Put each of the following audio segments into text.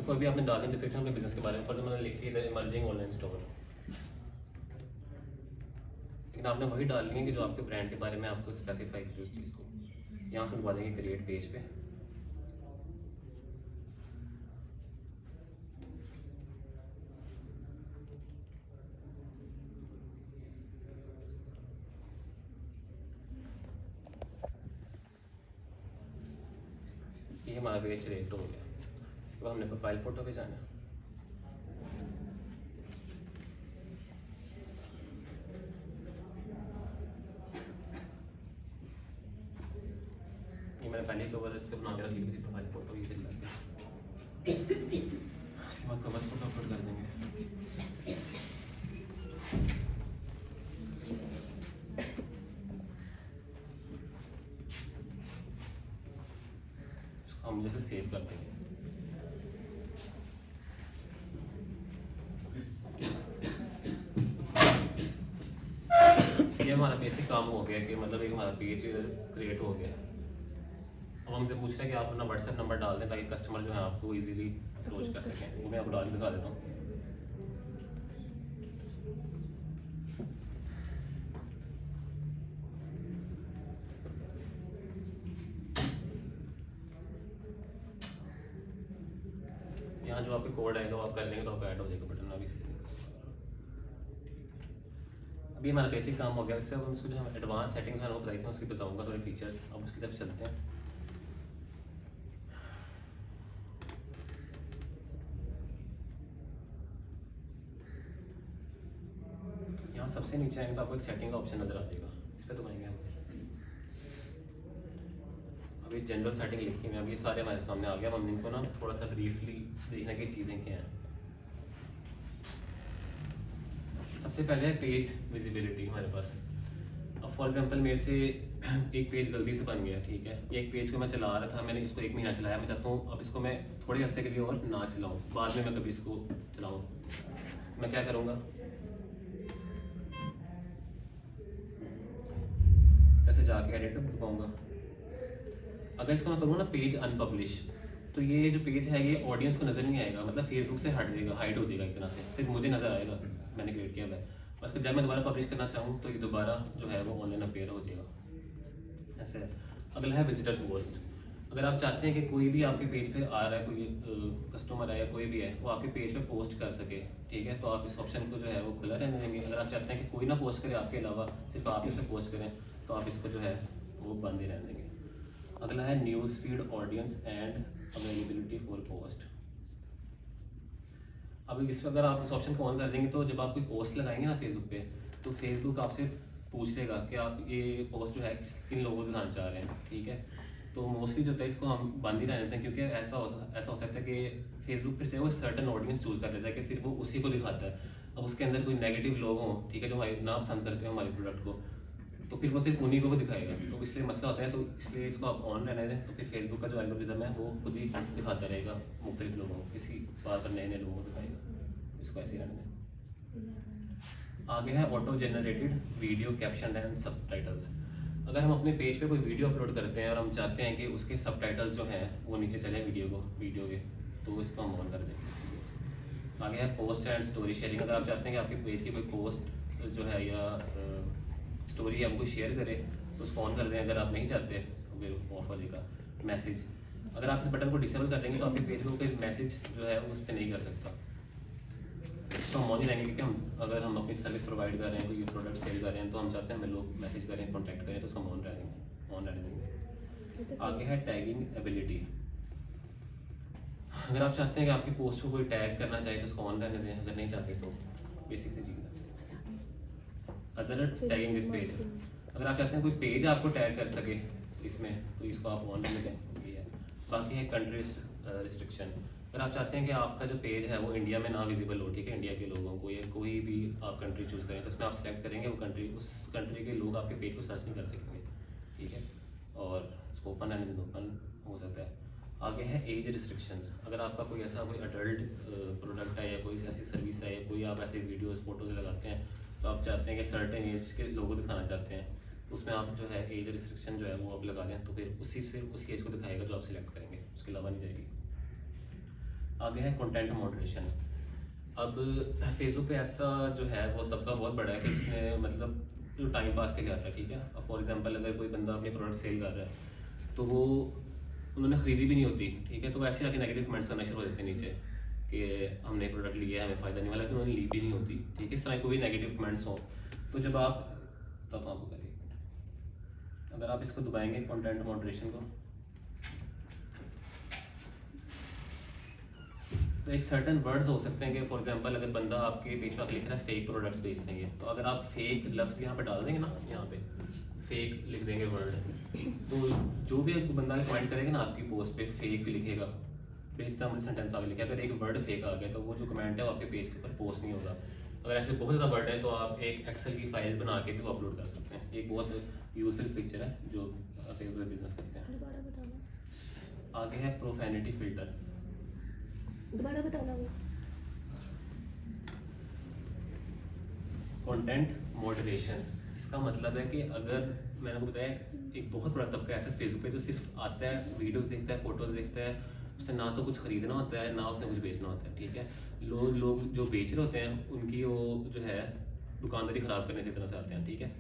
कोई भी आपने डालनी डिस्क्रिप्शन में बिजनेस के बारे में, पर जो मैंने लिखी है इमर्जिंग ऑनलाइन स्टोर, लेकिन आपने वही डालनी है कि जो आपके ब्रांड के बारे में आपको स्पेसिफाई की उस चीज़ को। यहाँ से दबा देंगे क्रिएट पेज पे। ये हमारा पेज क्रिएट हो गया। इसके बाद हमने प्रोफाइल फोटो पे जाना है। ये मैंने पहले कवर इसके बना के रखी हुई थी प्रोफाइल फोटो, ये चल जाती है। उसके बाद कवर फोटो अपलोड कर देंगे। इसको हम जैसे सेव कर देंगे। ये हमारा बेसिक काम हो गया कि मतलब एक हमारा पेज क्रिएट हो गया। अब हमसे पूछ रहे हैं कि आप अपना व्हाट्सएप नंबर डाल दें ताकि कस्टमर जो है आपको इजीली अप्रोच कर सकें। वो मैं आपको डाल के दिखा देता हूँ। यहाँ जो आपके कोड आएगा वो आप कर लेंगे तो आपका ऐड हो जाएगा बटन। अभी हमारा बेसिक काम हो गया। इससे अब उसको जो हम एडवांस सेटिंग्स मैंने बताई थी उसकी बताऊंगा थोड़े फीचर्स। अब उसकी तरफ चलते हैं। यहाँ सबसे नीचे आएंगे तो आपको एक सेटिंग का ऑप्शन नजर आ जाएगा, इस पर दबाएंगे हम। अभी जनरल सेटिंग लिखी है, अभी ये सारे हमारे सामने आ गया। हम इनको ना थोड़ा सा ब्रीफली देखने की चीज़ें क्या हैं। सबसे पहले है पेज विजिबिलिटी हमारे पास। अब फॉर एग्जांपल मेरे से एक पेज गलती से बन गया, ठीक है। एक पेज को मैं चला रहा था, मैंने इसको 1 महीना चलाया। मैं चाहता हूँ अब इसको मैं थोड़े अर्से के लिए और ना चलाऊँ, बाद में मैं कभी इसको चलाऊँ। मैं क्या करूँगा, ऐसे जाके एडिट कर पाऊँगा। अगर इसको मैं करूँ ना पेज अनपब्लिश, तो ये जो पेज है ये ऑडियंस को नज़र नहीं आएगा, मतलब फेसबुक से हट जाएगा, हाइड हो जाएगा एक तरह से। सिर्फ मुझे नज़र आएगा, मैंने क्रिएट किया हुआ है। और जब मैं दोबारा पब्लिश करना चाहूँ तो ये दोबारा जो है वो ऑनलाइन अपीयर हो जाएगा, ऐसे है। अगला है विजिटर पोस्ट। अगर आप चाहते हैं कि कोई भी आपके पेज पे आ रहा है, कोई कस्टमर है या कोई भी है, वो आपके पेज पे पोस्ट कर सके, ठीक है, तो आप इस ऑप्शन को जो है वो खुला रहने देंगे। अगर आप चाहते हैं कि कोई ना पोस्ट करे आपके अलावा, सिर्फ आप इस पर पोस्ट करें, तो आप इसको जो है वो बंद ही रहने देंगे। अगला है news feed audience and availability for post. अब इस अगर आप इस ऑप्शन को ऑन कर देंगे तो जब आप कोई पोस्ट लगाएंगे ना फेसबुक पे, तो फेसबुक आपसे पूछ लेगा कि आप ये पोस्ट जो है किन लोगों को दिखाना चाह रहे हैं, ठीक है। तो मोस्टली जो है इसको हम बंद ही रहने देते हैं, क्योंकि ऐसा हो सकता है कि फेसबुक फिर चाहे वो सर्टन ऑडियंस चूज कर लेता है कि सिर्फ वो उसी को दिखाता है। अब उसके अंदर कोई नेगेटिव लोग हों, ठीक है, जो हमारे ना पसंद करते हो हमारे प्रोडक्ट को, तो फिर वो सिर्फ उन्हीं को दिखाएगा। तो इसलिए मसला होता है, तो इसलिए इसको आप ऑन रहने दें। तो फिर फेसबुक का जो एल्गोरिथम है वो खुद ही दिखाता रहेगा मुख्तलिफ लोगों को, किसी बार पर नए नए लोगों को दिखाएगा। इसको ऐसे ही रहने दें। आगे है auto generated video caption and subtitles. अगर हम अपने पेज पे कोई वीडियो अपलोड करते हैं और हम चाहते हैं कि उसके सबटाइटल्स जो हैं वो नीचे चले वीडियो के, तो इसको हम ऑन कर दें। आगे है पोस्ट एंड स्टोरी शेयरिंग। अगर आप चाहते हैं कि आपके पेज की कोई पोस्ट जो है या स्टोरी हमको शेयर करें, तो उसको ऑन कर दें। अगर आप नहीं चाहते तो फिर ऑफ हो जाएगा। मैसेज, अगर आप इस बटन को डिसेबल कर देंगे तो आपके पेज को कोई मैसेज जो है उस पर नहीं कर सकता। तो हम ऑन ही रहेंगे, क्योंकि अगर हम अपनी सर्विस प्रोवाइड कर रहे हैं, कोई प्रोडक्ट सेल कर रहे हैं, तो हम चाहते हैं हमें लोग मैसेज करें, कॉन्टैक्ट करें, तो उसको हम ऑन रहने देंगे। आगे है टैगिंग एबिलिटी। अगर आप चाहते हैं कि आपकी पोस्ट को कोई टैग करना चाहिए तो उसको ऑन रहने दें, अगर नहीं चाहते तो बेसिक सी चीज़ है। अदर टैगिंग दिस पेज, अगर आप चाहते हैं कोई पेज आपको टैग कर सके इसमें, तो इसको आप ऑन रहने दें। ये है। बाकी है कंट्री रिस्ट्रिक्शन। अगर आप चाहते हैं कि आपका जो पेज है वो इंडिया में ना विजिबल हो, ठीक है, इंडिया के लोगों को, या कोई भी आप कंट्री चूज़ करें, तो उसमें आप सेलेक्ट करेंगे वो कंट्री, उस कंट्री के लोग आपके पेज को सर्च नहीं कर सकेंगे, ठीक है। और उसको ओपन रहने दें, ओपन हो सकता है। आगे है एज रिस्ट्रिक्शंस। अगर आपका कोई ऐसा कोई अडल्ट प्रोडक्ट है या कोई ऐसी सर्विस है या कोई आप ऐसे वीडियोस फोटोज़ लगाते हैं, तो आप चाहते हैं कि सर्टेन एज के लोगों को दिखाना चाहते हैं, तो उसमें आप जो है एज रिस्ट्रिक्शन जो है वो आप लगा दें, तो फिर उसी से उसी एज को दिखाएगा जो आप सिलेक्ट करेंगे, उसके अलावा नहीं जाएगी। आगे है कंटेंट मॉडरेशन। अब फेसबुक पे ऐसा जो है वो तबका बहुत बड़ा है कि इसमें मतलब जो टाइम पास के लिए आता है, ठीक है। अब फॉर एग्जांपल अगर कोई बंदा अपने प्रोडक्ट सेल कर रहा है तो वो उन्होंने ख़रीदी भी नहीं होती, ठीक है, तो वैसे आके नेगेटिव कमेंट्स करना शुरू हो जाते हैं नीचे कि हमने प्रोडक्ट लिया है, हमें फ़ायदा नहीं, वाला कि उन्होंने ली भी नहीं होती, ठीक है। इस तरह कोई भी नेगेटिव कमेंट्स हो तो जब आप तब आपको करिए, अगर आप इसको दबाएंगे कंटेंट मॉडरेशन को, तो एक सर्टन वर्ड्स हो सकते हैं कि फॉर एग्जांपल अगर बंदा आपके पेज पर लिख रहा है फेक प्रोडक्ट्स बेचते हैं, तो अगर आप फेक लफ्ज़ यहाँ पे डाल देंगे ना, यहाँ पे फेक लिख देंगे वर्ड, तो जो भी बंदा कमेंट करेगा ना आपकी पोस्ट पे फेक लिखेगा, बेचता मुझे सेंटेंस आगे लिखे, अगर एक वर्ड फेक आ गया तो वो जो कमेंट है वो आपके पेज के ऊपर पोस्ट नहीं होगा। अगर ऐसे बहुत ज़्यादा वर्ड है तो आप एक एक्सेल की फाइल बना के भी अपलोड कर सकते हैं। एक बहुत यूजफुल फीचर है जो फेसबुक बिजनेस करते हैं। दोबारा बताना। आगे है प्रोफेनिटी फिल्टर। दोबारा बताना वो। कंटेंट मॉडरेशन, इसका मतलब है कि अगर मैंने आपको बताया एक बहुत बड़ा तबका ऐसा फेसबुक पे जो सिर्फ आता है, वीडियोस देखता है, फोटोज देखता है, उससे ना तो कुछ खरीदना होता है ना उसने कुछ बेचना होता है, ठीक है। लोग जो बेच रहे होते हैं उनकी वो जो है दुकानदारी ख़राब करने से तरह से आते हैं, ठीक है।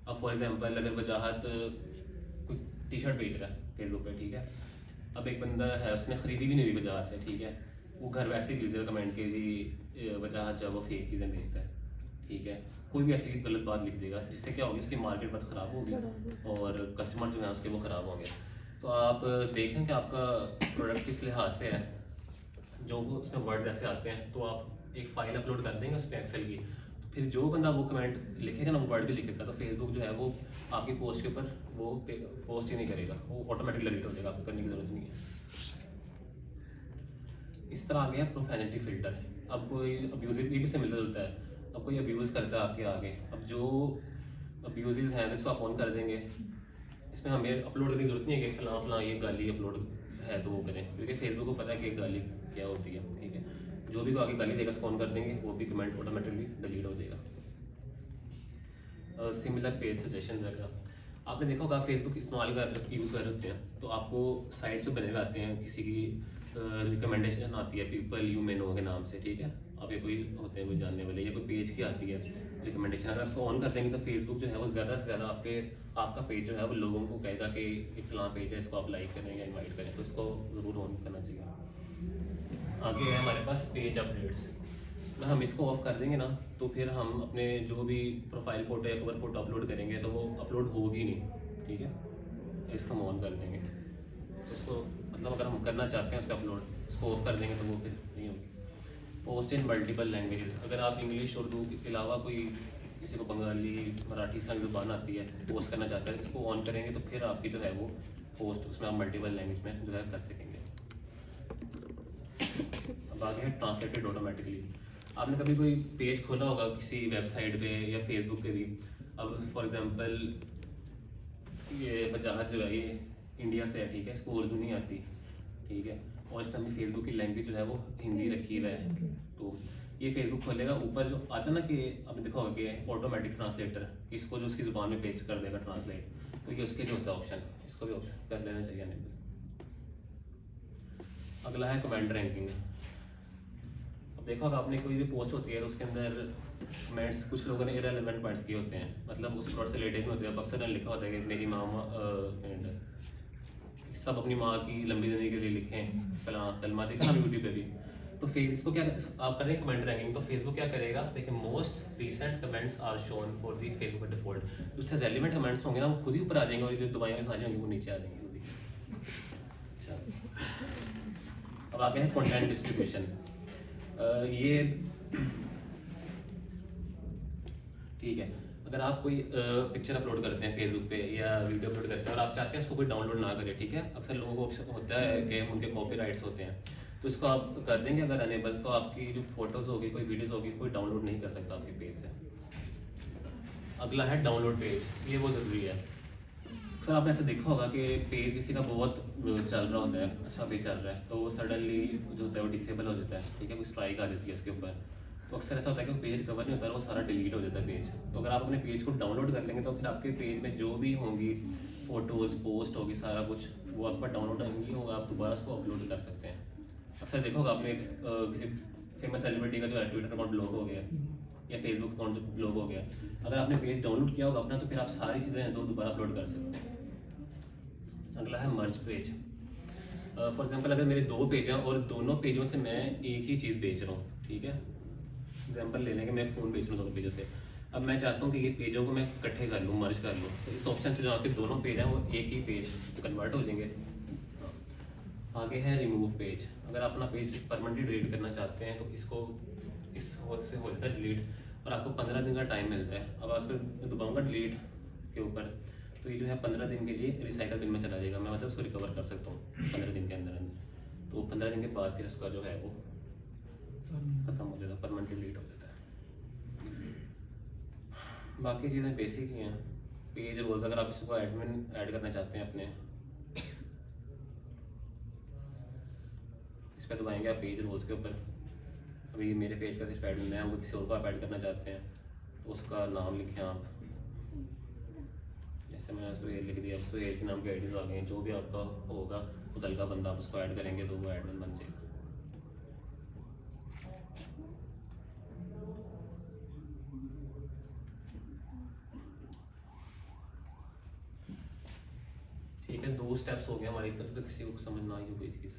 अब फॉर एग्जांपल अगर वजाहत कोई टी शर्ट बेच रहा है फेसबुक पे, ठीक है, अब एक बंदा है उसने ख़रीदी भी नहीं हुई वजाहत से, ठीक है, वो घर वैसे ही लिख देगा कमेंट के जी वजाहत जब वो फेक चीज़ें बेचता है, ठीक है, कोई भी ऐसी गलत बात लिख देगा जिससे क्या होगी उसकी मार्केट बहुत ख़राब होगी और कस्टमर जो है उसके वो ख़राब होंगे। तो आप देखें कि आपका प्रोडक्ट किस लिहाज से है, जो उसमें वर्ड्स ऐसे आते हैं तो आप एक फ़ाइल अपलोड कर देंगे उस पर एक्सेल की, तो फिर जो बंदा वो कमेंट लिखेगा ना वो वर्ड भी लिखेगा तो फेसबुक जो है वो आपकी पोस्ट के ऊपर वो पोस्ट ही नहीं करेगा, वो ऑटोमेटिकली डिलीट हो जाएगा, आपको करने की ज़रूरत नहीं है। इस तरह आ गया प्रोफेनिटी फिल्टर। अब कोई अब्यूजिव भी से मिलता जुलता है, अब कोई अब्यूज़ करता है आपके आगे, अब जो अब्यूज़ हैं इसको आप ऑन कर देंगे, इसमें हमें अपलोड करने की जरूरत नहीं है कि फलां फलां ये गाली अपलोड है तो वो करें, क्योंकि फेसबुक को पता है कि गाली क्या होती है, ठीक है। जो भी को आगे गाली देगा उसको ऑन कर देंगे, वो भी कमेंट ऑटोमेटिकली डिलीट हो जाएगा। सिमिलर पेज सजेशन वगैरह आपने देखा होगा, फेसबुक इस्तेमाल यूज़ कर होते हैं तो आपको साइट्स पे बने हुए आते हैं, किसी की रिकमेंडेशन आती है पीपल यू मे नो के नाम से, ठीक है, आपके कोई होते हैं कोई जानने वाले या कोई पेज की आती है रिकमेंडेशन, अगर उसको ऑन कर देंगे तो फेसबुक जो है वो ज़्यादा से ज़्यादा आपका पेज जो है वो लोगों को कहेगा कि ये फलां पेज है, इसको आप लाइक करें या इन्वाइट करें, तो इसको ज़रूर ऑन करना चाहिए। आगे है हमारे पास पेज अपडेट्स। अगर हम इसको ऑफ कर देंगे ना तो फिर हम अपने जो भी प्रोफाइल फ़ोटो या कवर फोटो अपलोड करेंगे तो वो अपलोड होगी नहीं, ठीक है, इसको हम ऑन कर देंगे। उसको मतलब अगर हम करना चाहते हैं उस पर अपलोड, उसको ऑफ कर देंगे तो वो फिर नहीं होगी। पोस्ट इन मल्टीपल लैंग्वेजेस, अगर आप इंग्लिश उर्दू के अलावा कोई किसी को बंगाली मराठी सारी ज़ुबान आती है पोस्ट करना चाहता है, इसको ऑन करेंगे तो फिर आपकी जो है वो पोस्ट उसमें आप मल्टीपल लैंग्वेज में जो है कर सकेंगे। अब आगे है ट्रांसलेटेड ऑटोमेटिकली। आपने कभी कोई पेज खोला होगा किसी वेबसाइट पे या फेसबुक पे भी, अब फॉर एग्जांपल ये वजाहत जो है ये इंडिया से है, ठीक है, इसको उर्दू नहीं आती, ठीक है, और इस समय फेसबुक की लैंग्वेज जो है वो हिंदी रखी हुई है, तो ये फेसबुक खोलेगा, ऊपर जो आता है ना कि आपने देखा होगा कि ऑटोमेटिक ट्रांसलेटर, इसको जो उसकी ज़ुबान में पेस्ट कर देगा ट्रांसलेट, तो ये उसके जो होता है ऑप्शन, इसको भी ऑप्शन कर लेना चाहिए नहीं। अगला है कमेंट रैंकिंग। अब देखो अगर आपने कोई भी पोस्ट होती है तो उसके अंदर कमेंट्स कुछ लोगों ने इरेलेवेंट पॉइंट्स किए होते हैं, मतलब उस प्लॉट से रिलेटेड नहीं होते हैं, अक्सर लिखा होता है कि मेरी माँ सब अपनी माँ की लंबी ज़िंदगी के लिए लिखें फलां कलमा, देखा ना यूट्यूब पे भी, तो फेसबुक क्या आप करें कमेंट रैंकिंग तो फेसबुक क्या करेगा, देखिए most recent comments are shown for the Facebook default, उससे रेलिवेंट कमेंट्स होंगे ना वो खुद ही ऊपर आ जाएंगे और जो दवाइयाँ सारी होंगी वो नीचे आ जाएंगी खुद ही। अब आगे है कंटेंट डिस्ट्रीब्यूशन। ये ठीक है, अगर आप कोई पिक्चर अपलोड करते हैं फेसबुक पे या वीडियो अपलोड करते हैं और आप चाहते हैं उसको कोई डाउनलोड ना करे, ठीक है, अक्सर लोगों को ऑप्शन होता है कि उनके कॉपीराइट्स होते हैं, तो इसको आप कर देंगे अगर अनेबल, तो आपकी जो फोटोज़ होगी कोई वीडियोज़ होगी कोई डाउनलोड नहीं कर सकता आपके पेज से। अगला है डाउनलोड पेज, ये बहुत ज़रूरी है। सर आपने ऐसा देखा होगा कि पेज किसी का बहुत चल रहा होता है, अच्छा पेज चल रहा है, तो वो सडनली जो होता है वो डिसेबल हो जाता है, ठीक है, कोई स्ट्राइक आ जाती है उसके ऊपर, तो अक्सर ऐसा होता है कि पेज कवर नहीं होता है, वो सारा डिलीट हो जाता है पेज। तो अगर आप अपने पेज को डाउनलोड कर लेंगे तो फिर आपके पेज में जो भी होंगी फोटोज़ पोस्ट होगी सारा कुछ वो आपका डाउनलोड होंगी और आप दोबारा उसको अपलोड कर सकते हैं। अक्सर देखो होगा आपने किसी फेमस सेलिब्रिटी का जो है ट्विटर अकाउंट ब्लॉक हो गया या फेसबुक अकाउंट ब्लॉक हो गया, अगर आपने पेज डाउनलोड किया होगा अपना तो फिर आप सारी चीज़ें हैं तो दोबारा अपलोड कर सकते हैं। अगला है मर्ज पेज। फॉर एग्जांपल अगर मेरे 2 पेज हैं और दोनों पेजों से मैं एक ही चीज़ बेच रहा हूँ, ठीक है, एग्जांपल ले लें कि मैं फ़ोन बेच रहा हूँ दोनों पेजों से। अब मैं चाहता हूँ कि ये पेजों को मैं इकट्ठे कर लूँ, मर्ज कर लूँ, तो इस ऑप्शन से जो आपके दोनों पेज हैं वो एक ही पेज कन्वर्ट हो जाएंगे। आगे है रिमूव पेज। अगर आप अपना पेज परमानेंटली डिलीट करना चाहते हैं तो इसको इस से हो जाता है डिलीट और आपको 15 दिन का टाइम मिलता है। अब आपको दबाऊंगा डिलीट के ऊपर तो ये जो है 15 दिन के लिए रिसाइकल बिन में चला जाएगा। मैं मतलब उसको रिकवर कर सकता हूँ 15 दिन के अंदर अंदर। तो 15 दिन के बाद फिर उसका जो है वो खत्म हो जाता है, परमानेंटली डिलीट हो जाता है। बाकी चीज़ें बेसिक ही हैं। पेज रोल्स अगर आप इसको एडमिन ऐड करना चाहते हैं अपने, इस पर दबाएंगे आप पेज रोल्स के ऊपर। अभी मेरे पेज का सिर्फ ऐड है, वो किसी और को आप ऐड करना चाहते हैं तो उसका नाम लिखें आप, जैसे मैंने सुहेल लिख दिया। अब सुहेल के नाम के आईडीज आ गए हैं, जो भी आपका होगा मुतलका बंदा आप उसको ऐड करेंगे तो वो एडमिन बन जाएगा। ठीक है, 2 स्टेप्स हो गए हमारी तरफ। तो किसी को समझ ना आई हो कोई चीज़,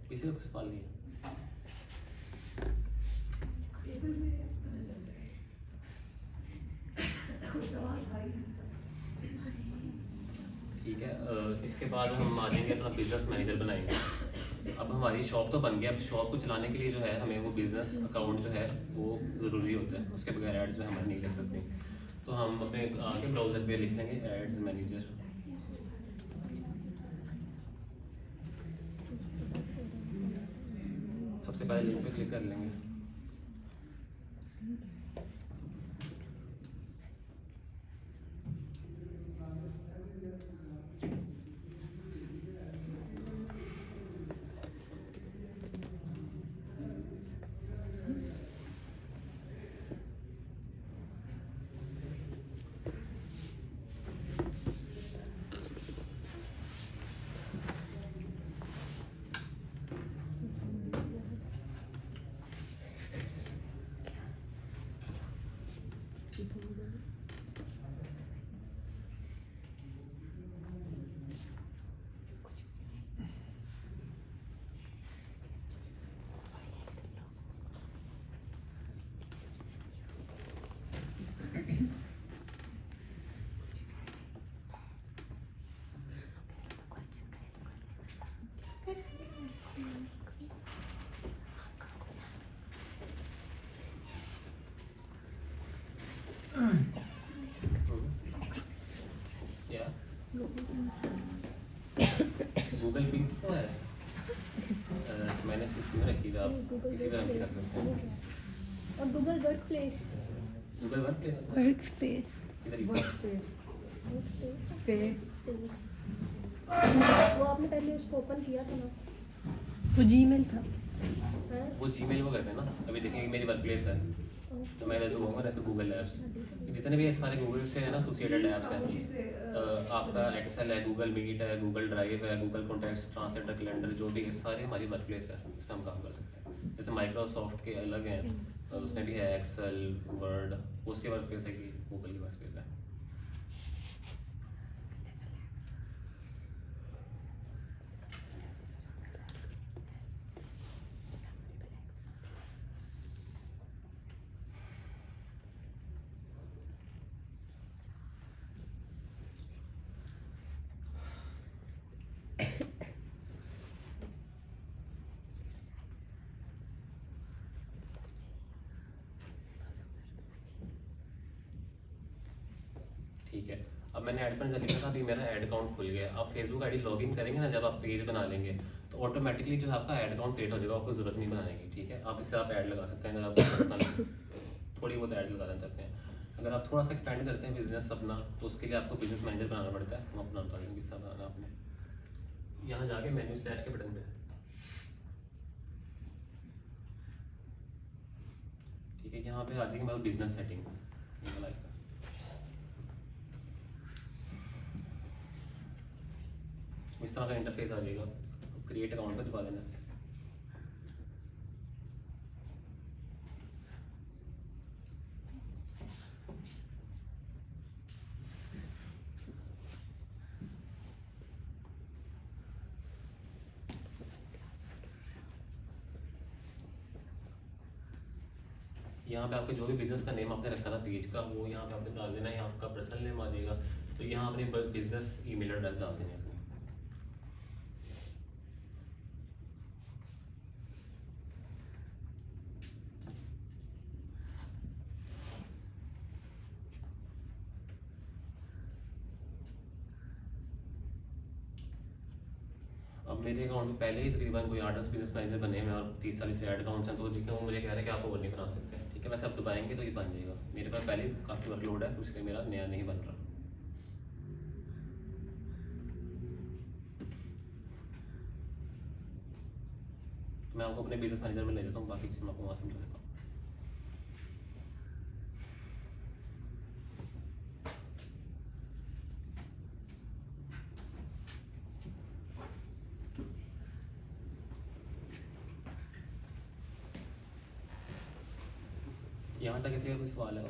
किसी को कुछ सवाल नहीं है? ठीक है, इसके बाद हम आ जाएंगे अपना बिजनेस मैनेजर बनाएंगे। अब हमारी शॉप तो बन गया, अब शॉप को चलाने के लिए जो है हमें वो बिजनेस अकाउंट जो है वो ज़रूरी होता है, उसके बगैर एड्स जो है हमारे नहीं लग सकते। तो हम अपने आगे ब्राउज़र पे लिख लेंगे एड्स मैनेजर। सबसे पहले लिंक पे क्लिक कर लेंगे। क्या गूगल पिंक तो है, मैंने इसमें रखी था, आप किसी तरह भी रख सकते हैं। और Google work place, Google work place work space इधर ही। वो आपने पहले उसको ओपन किया था ना? वो जीमेल था। हैं? वो जीमेल वो करते हैं ना। अभी देखेंगे मेरी वर्क प्लेस है तो मैं तो होगा ऐसे गूगल ऐप्स, जितने भी सारे गूगल से है ना एसोसिएटेड ऐप्स हैं। आपका एक्सेल है, गूगल मीट है, गूगल ड्राइव है, गूगल कॉन्टैक्ट्स, ट्रांसलेटर, कैलेंडर, जो भी है सारे हमारी वर्क प्लेस है, इस पर हम काम कर सकते हैं। जैसे माइक्रोसॉफ्ट के अलग हैं, उसमें भी है एक्सेल, वर्ड, उसके वर्क स्पेस है कि गूगल की वर्क स्पेस है। ठीक है, अब मैंने ऐड पर लिखा था, अभी मेरा ऐड अकाउंट खुल गया। आप फेसबुक आईडी लॉगिन करेंगे ना, जब आप पेज बना लेंगे तो ऑटोमेटिकली जो है आपका ऐड अकाउंट क्रिएट हो जाएगा, आपको जरूरत नहीं बनाने की। ठीक है, आप इससे आप ऐड लगा सकते हैं अगर आप थोड़ी बहुत ऐड लगाना चाहते हैं। अगर आप थोड़ा सा एक्सपेंड करते हैं बिजनेस अपना तो उसके लिए आपको बिजनेस मैनेजर बनाना पड़ता है। हम अपना बता देंगे किस तरह बनाना आपने। यहाँ जाके मेन्यू स्लैश के बटन पे, ठीक है, यहाँ पे आ जाएगी मतलब बिजनेस सेटिंग। इस तरह का इंटरफेस आ जाएगा। क्रिएट अकाउंट पर दबा देना। यहाँ पे आपके जो भी बिजनेस का नेम आपने रखा था पेज का, वो यहाँ पे आपने डाल देना है। यहाँ आपका पर्सनल नेम आ जाएगा, तो यहाँ अपने बिजनेस ईमेल एड्रेस डाल देना है। अब मेरे अकाउंट में पहले ही तकरीबन कोई 8-10 बिजनेस मैनेजर बने हुए हैं और 30 40 से ऐड अकाउंट्स हैं, तो जिसमें वो मुझे कह रहे हैं कि आप और नहीं बना सकते हैं। ठीक है, वैसे आप दबाएंगे तो ये बन जाएगा। मेरे पास पहले ही काफ़ी वर्कलोड है, तो इसलिए मेरा नया नहीं बन रहा। मैं आपको अपने बिजनेस मैनेजर में ले लेता हूँ, बाकी चीज़ें मैं आपको वहाँ समझा देता हूँ। यहाँ तक किसी का कोई सवाल है?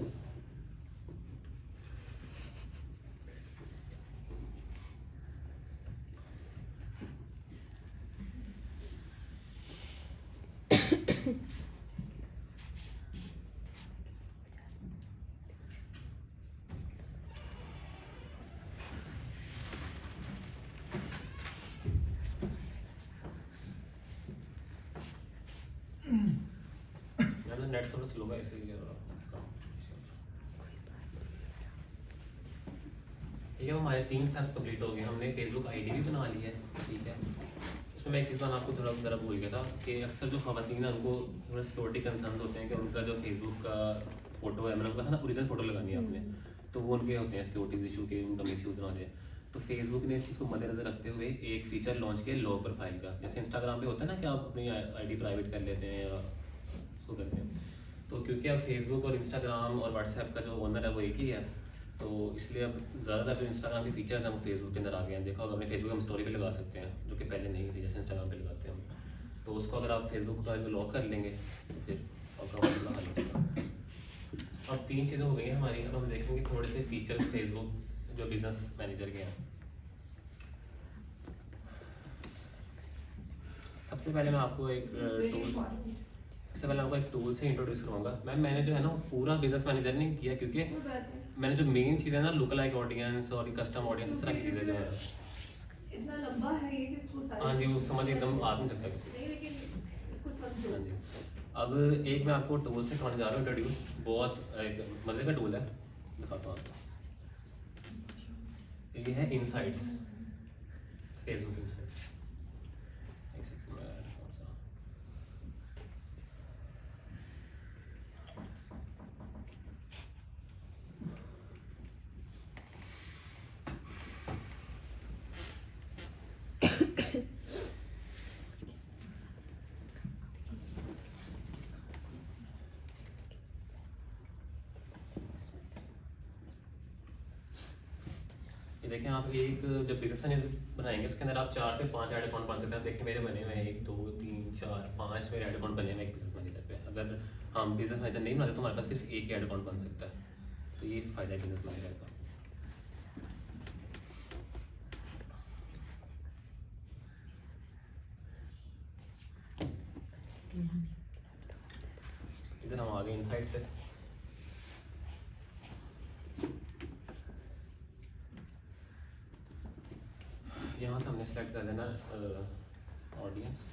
नेट थोड़ा स्लो है इसलिए कम। ठीक है, हमारे 3 स्टेप्स कंप्लीट हो गए। हमने फेसबुक आईडी भी बना ली है। ठीक है, उसमें मैं एक चीज़ आपको थोड़ा ज़रा भूल गया था कि अक्सर जो खवातीन हैं उनको थोड़ा सिक्योरिटी कंसर्न्स होते हैं कि उनका जो फेसबुक का फोटो है, मैंने उनका था ना ओरिजिनल फोटो लगानी है आपने, तो वो उनके होते हैं सिक्योरिटी इशू के, उनका मिस यूज़ ना हो जाए। तो फेसबुक ने इस चीज़ को मद्देनजर रखते हुए एक फीचर लॉन्च किया लो प्रोफाइल का। जैसे इंस्टाग्राम पे होता है ना कि आप अपनी आईडी प्राइवेट कर लेते हैं या उसको करते हैं, तो क्योंकि अब फेसबुक और इंस्टाग्राम और व्हाट्सएप का जो ओनर है वो एक ही है, तो इसलिए अब ज़्यादातर जो इंस्टाग्राम के फीचर्स हैं वो फेसबुक के अंदर आ गए हैं। देखा होगा अपने फेसबुक हम स्टोरी पे लगा सकते हैं, जो कि पहले नहीं थी, जैसे इंस्टाग्राम पे लगाते हैं हम। तो उसको अगर आप फेसबुक का लॉक कर लेंगे तो फिर आपका मसला हल हो जाएगा। अब 3 चीज़ें हो गई हैं हमारी। अब हम देखेंगे थोड़े से फीचर्स फेसबुक जो बिजनेस मैनेजर के हैं। सबसे पहले मैं आपको एक टूल से इंट्रोड्यूस करूँगा। मैंने जो है ना पूरा बिजनेस मैनेजर नहीं किया, क्योंकि मैंने जो मेन चीज़ है ना लोकल लाइक ऑडियंस और कस्टम ऑडियंस, इस तरह की चीज़ें जो है इतना लंबा है ये कि इसको सारे हाँ जी, वो समझ एकदम आ नहीं सकता किसी। नहीं, लेकिन इसको समझो। हाँ जी, अब एक मैं आपको टूल से करने जा रहा हूँ इंट्रोड्यूस। बहुत एक मज़े का टूल है, दिखाता हूँ आपको। ये है इनसाइट्स, फेसबुक इनसाइट्स। एक सेकंड में कौन सा देखें आप, एक जब बिजनेस मैनेजर बनाएंगे उसके अंदर आप 4 से 5 ऐड अकाउंट बन सकते हैं। देखिए मेरे बने हुए हैं 1 2 3 4 5 मेरे ऐड अकाउंट बने हुए हैं एक बिजनेस मैनेजर पे। अगर हम बिजनेस मैनेजर नहीं बनाते तो हमारे पास सिर्फ एक ही ऐड अकाउंट बन सकता है। तो ये फ़ायदा है बिजनेस मैनेजर का। इधर हम आ गए इनसाइट्स पे। यहाँ से हमने सेलेक्ट कर देना ऑडियंस।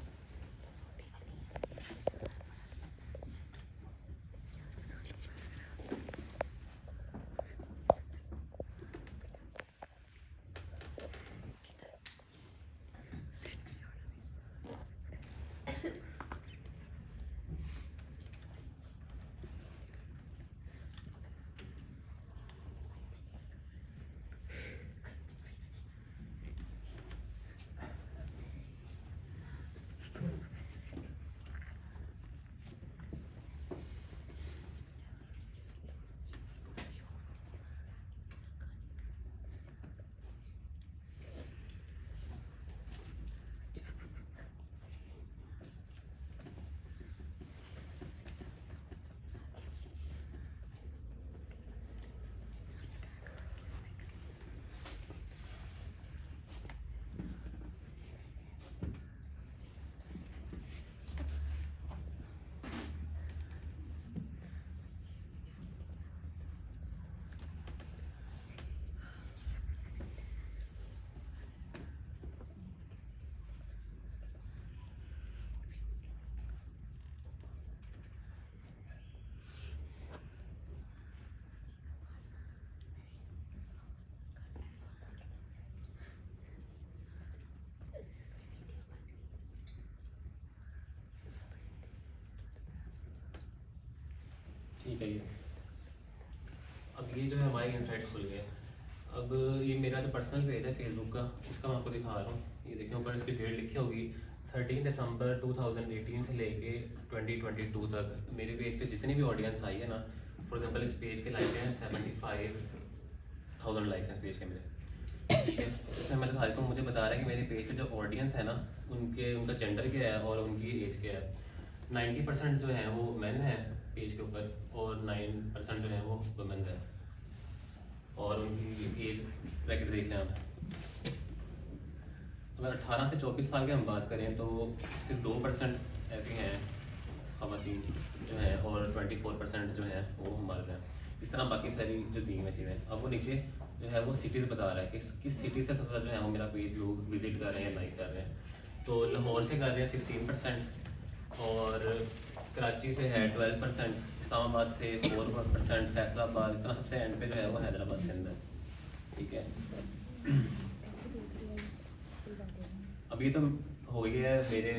ठीक है। ये अब ये जो है हमारे इनसाइट्स खुल गए। अब ये मेरा जो पर्सनल पेज है फेसबुक का, उसका मैं आपको दिखा रहा हूँ। ये देखिए ऊपर इसकी डेट लिखी होगी 13 दिसंबर 2018 से लेके 2022 तक मेरे पेज पे जितनी भी ऑडियंस आई है ना, फॉर एग्जांपल इस पेज के लाइक हैं 75,000 लाइक्स हैं पेज के मेरे, ठीक है। इसमें मैं दिखा देता हूँ, मुझे बता रहा है कि मेरे पेज पे जो ऑडियंस है ना, उनका जेंडर क्या है और उनकी एज क्या है। 90% जो है वो मेन है पेज के ऊपर और 9% जो है वो वुमेन है। और उनकी एज ब्रैकेट देख लें आप, अगर 18 से 24 साल की हम बात करें तो सिर्फ 2% ऐसे हैं ख़वातीन जो हैं और 24% जो हैं वो मर्द हैं। इस तरह बाकी सारी जो दी हुई चीज़ें। अब वो नीचे जो है वो सिटीज़ बता रहा है कि किस सिटी से सबसे जो है वो मेरा पेज लोग विजिट कर रहे हैं, लाइक कर रहे हैं। तो लाहौर से कर रहे हैं 16% और कराची से है 12%, इस्लामाबाद से 4%, फैसलाबाद, इस तरह सबसे एंड पे जो है वो हैदराबाद से अंदर, ठीक है। अब ये तो हो गई है मेरे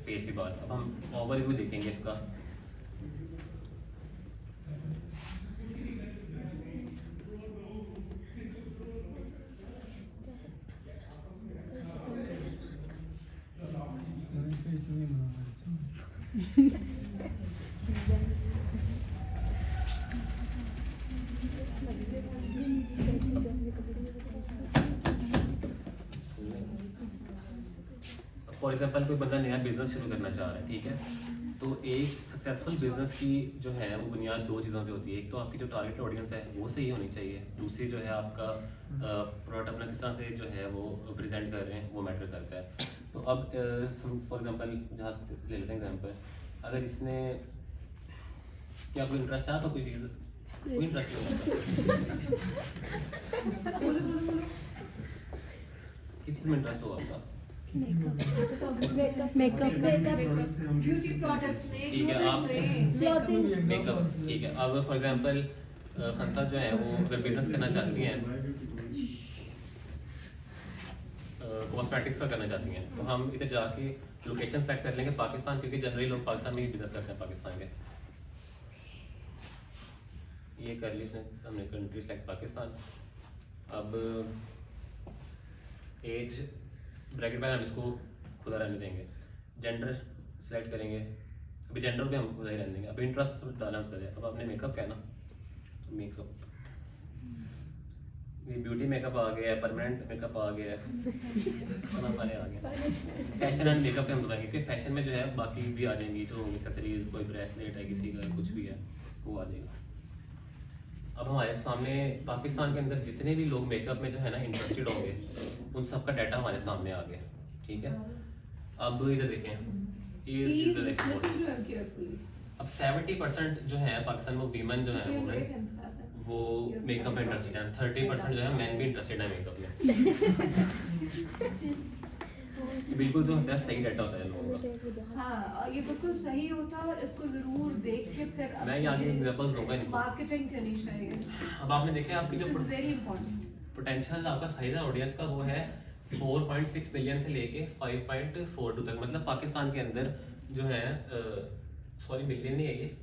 पेज की बात। अब हम ओवरव्यू देखेंगे इसका। फॉर एग्जाम्पल कोई बंदा नया बिजनेस शुरू करना चाह रहा है, ठीक है। तो एक सक्सेसफुल बिजनेस की जो है वो बुनियाद दो चीज़ों पे होती है। एक तो आपकी जो टारगेट ऑडियंस है वो सही होनी चाहिए, दूसरी जो है आपका प्रोडक्ट अपना किस तरह से जो है वो प्रेजेंट कर रहे हैं वो मैटर करता है। तो अब फॉर एग्जांपल जहाँ ले लेते हैं एग्जांपल, अगर इसने क्या कोई इंटरेस्ट है तो कोई चीज़ कोई इंटरेस्ट नहीं आता किस चीज़ में इंटरेस्ट हो आपका, मेकअप ब्यूटी प्रोडक्ट्स में, ठीक है। आप क्लॉथिंग, मेकअप, ठीक है। अब फॉर एग्जांपल खंसा जो है वो अगर बिजनेस करना चाहती हैं, कॉस्मेटिक्स का करना चाहती हैं, तो हम इधर जाके लोकेशन सेलेक्ट कर लेंगे पाकिस्तान, क्योंकि जनरली लोग पाकिस्तान में ही बिजनेस करते हैं पाकिस्तान के। ये कर ली उसने, हमने कंट्री सेलेक्ट पाकिस्तान। अब एज ब्रैकेट में हम इसको खुदा रहने देंगे। जेंडर सेलेक्ट करेंगे, अभी जेंडर पे हम खुदा ही रहने देंगे। अभी इंटरेस्ट डालना कर अब आपने मेकअप क्या ना, तो मेकअप, ये ब्यूटी मेकअप आ गया है, परमानेंट मेकअप आ गया है, इतना सारे आ गए। फैशन एंड मेकअप पे हम बताएंगे कि फैशन में जो है बाकी भी आ जाएंगी, जो एक्सेसरीज, कोई ब्रेसलेट है किसी का, कुछ भी है वो आ जाएगा। अब हमारे सामने पाकिस्तान के अंदर जितने भी लोग मेकअप में जो है ना इंटरेस्टेड होंगे, उन सब का डाटा हमारे सामने आ गया, ठीक है। अब इधर देखें, ये इधर देखें, अब 70% जो है पाकिस्तान में वीमेन जो है वो मेकअप में इंटरेस्टेड है, 30% जो है मैन भी इंटरेस्टेड है मेकअप में। बिल्कुल जो होता है सही डाटा होता है लोगों का। हाँ, ये बिल्कुल सही होता है और इसको जरूर देख के फिर मैं यहाँ के एग्जांपल्स दूंगा इनको। मार्केटिंग करनी चाहिए। अब आपने देखा आपकी जो वेरी इंपॉर्टेंट पोटेंशियल आपका साइज है ऑडियंस का वो है 4.6 बिलियन से लेके 5.42 तक, मतलब पाकिस्तान के अंदर जो है सॉरी मिलियन नहीं है ये,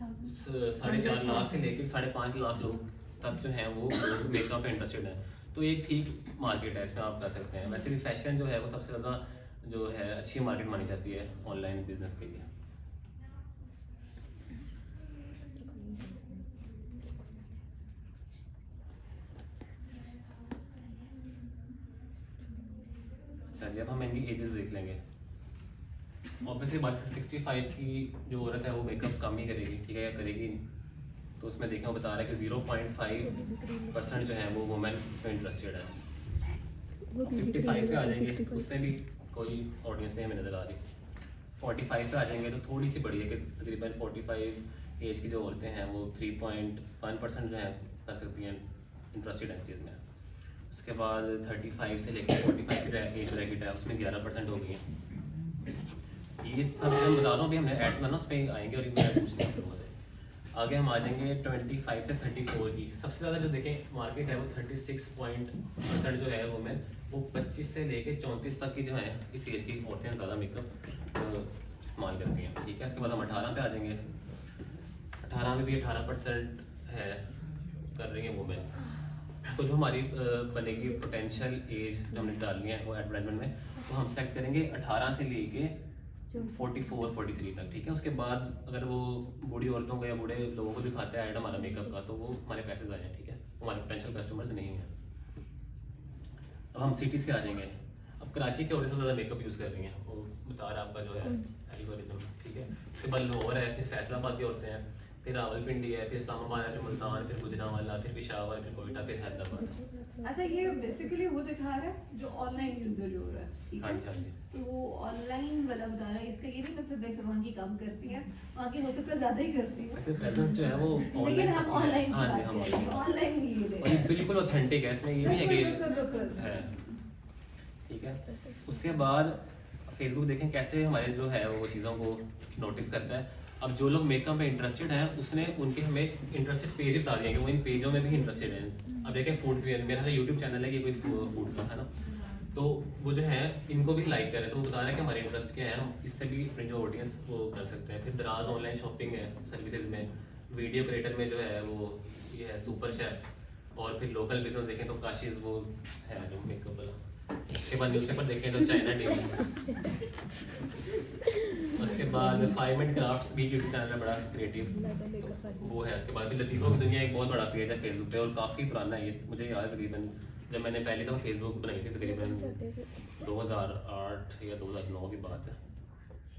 4.5 लाख से लेके 5.5 लाख लोग तक जो है वो मेकअप पे इंटरेस्टेड है। तो एक ठीक मार्केट है, इसमें आप कर सकते हैं। वैसे भी फैशन जो है वो सबसे ज़्यादा जो है अच्छी मार्केट मानी जाती है ऑनलाइन बिजनेस के लिए। अच्छा जी, अब हम इनकी एजेस देख लेंगे। ऑब्वियसली बात 65 की जो औरत है वो मेकअप कम ही करेगी, ठीक है, या करेगी। तो उसमें देखें वो बता रहा है कि 0.5% जो है वो वुमेन इसमें इंटरेस्टेड है। 55 पे आ जाएंगे, उसमें भी कोई ऑडियंस नहीं हमें नज़र आ रही। 45 पे आ जाएंगे तो थोड़ी सी बड़ी है कि तकरीबन 45 एज की जो औरतें हैं वो 3.1% जो है कर सकती हैं इंटरेस्टेड है इस चीज़ में। उसके बाद 35 से लेकर 45 की एज ब्रैकेट है, उसमें 11% हो गई है। ये सब मैं बता रहा हूँ, अभी हमने ऐड करना उस पर आएंगे और ये पूछने हैं लोगों से। आगे हम आ जाएंगे 25 से 34 की। सबसे ज़्यादा जो देखें मार्केट है वो 36% जो है वुमेन, वो 25 से लेके 34 तक की जो है इस एज की औरतें ज़्यादा मेकअप इस्तेमाल करती हैं, ठीक है। इसके बाद हम 18 पे आ जाएंगे। 18 में भी 18% है कर रही है वुमेन। तो जो हमारी बनेगी पोटेंशियल एज जो हमने डालनी है वो एडवर्टाइजमेंट में, तो हम सेलेक्ट करेंगे 18 से लेके 44-43 तक, ठीक है। उसके बाद अगर वो बूढ़ी औरतों को या बूढ़े लोगों को दिखाते हैं ऐड हमारा मेकअप का, तो वो हमारे पैसे जाए हैं, ठीक है, हमारे पोटेंशियल कस्टमर्स नहीं हैं। अब हम सिटीज़ के आ जाएंगे। अब कराची के औरतें ज़्यादा मेकअप यूज़ कर रही हैं, वो बता रहा आपका जो है एल्गोरिथम, ठीक है। उसके बाद लाहौर है, फिर फैसलाबाद की औरतें हैं, फिर रावलपिंडी है, फिर इस्लामाबाद है, फिर मुल्तान, फिर गुजरांवाला, फिर पेशावर, फिर कोयटा, फिर हैदराबाद। अच्छा, ये बेसिकली वो दिखा रहा है जो ऑनलाइन यूजर जो हो रहा है, ठीक हाँ है। जी, हाँ जी। तो वो ऑनलाइन वाला बता रहा है, इसका ये नहीं मतलब है कि वहाँ की कम करती है, वहाँ की हो सकता है ज्यादा ही करती है, वैसे प्रेजेंस जो है वो लेकिन ऑनलाइन हम ऑनलाइन हाँ जी, हम ऑनलाइन नहीं ले और रहे ये बिल्कुल ऑथेंटिक है, इसमें ये नहीं है कि बिल्कुल। है, ठीक है। उसके बाद फेसबुक देखें कैसे हमारे जो है वो चीज़ों को नोटिस करता है। अब जो लोग मेकअप में इंटरेस्टेड हैं उसने उनके हमें इंटरेस्टेड पेज बता दिए कि वो इन पेजों में भी इंटरेस्टेड हैं। अब देखें फूड मेरा यूट्यूब चैनल है कि कोई फूड का है ना, तो वो जो है इनको भी लाइक करें, तो वो बता रहे हैं कि हमारे इंटरेस्ट क्या है, हम इससे भी अपनी जो ऑडियंस वो कर सकते हैं। फिर दराज ऑनलाइन शॉपिंग है सर्विसेज में, वीडियो क्रिएटर में जो है वो ये है सुपर शेफ, और फिर लोकल बिजनेस देखें तो काशीज वो है जो मेकअप वाला। उसके बाद न्यूज़पेपर देखें तो चाइना डेली। उसके बाद 5 मिनट क्राफ्ट्स भी यूट्यूब चैनल है बड़ा क्रिएटिव वो है। उसके बाद भी लतीफ़ों की दुनिया एक बहुत बड़ा पेज है फेसबुक पे, और काफ़ी पुराना है ये, मुझे याद है तकरीबन जब मैंने पहली दफ़ा फेसबुक बनाई थी तकरीबन 2008 या 2009 की बात है,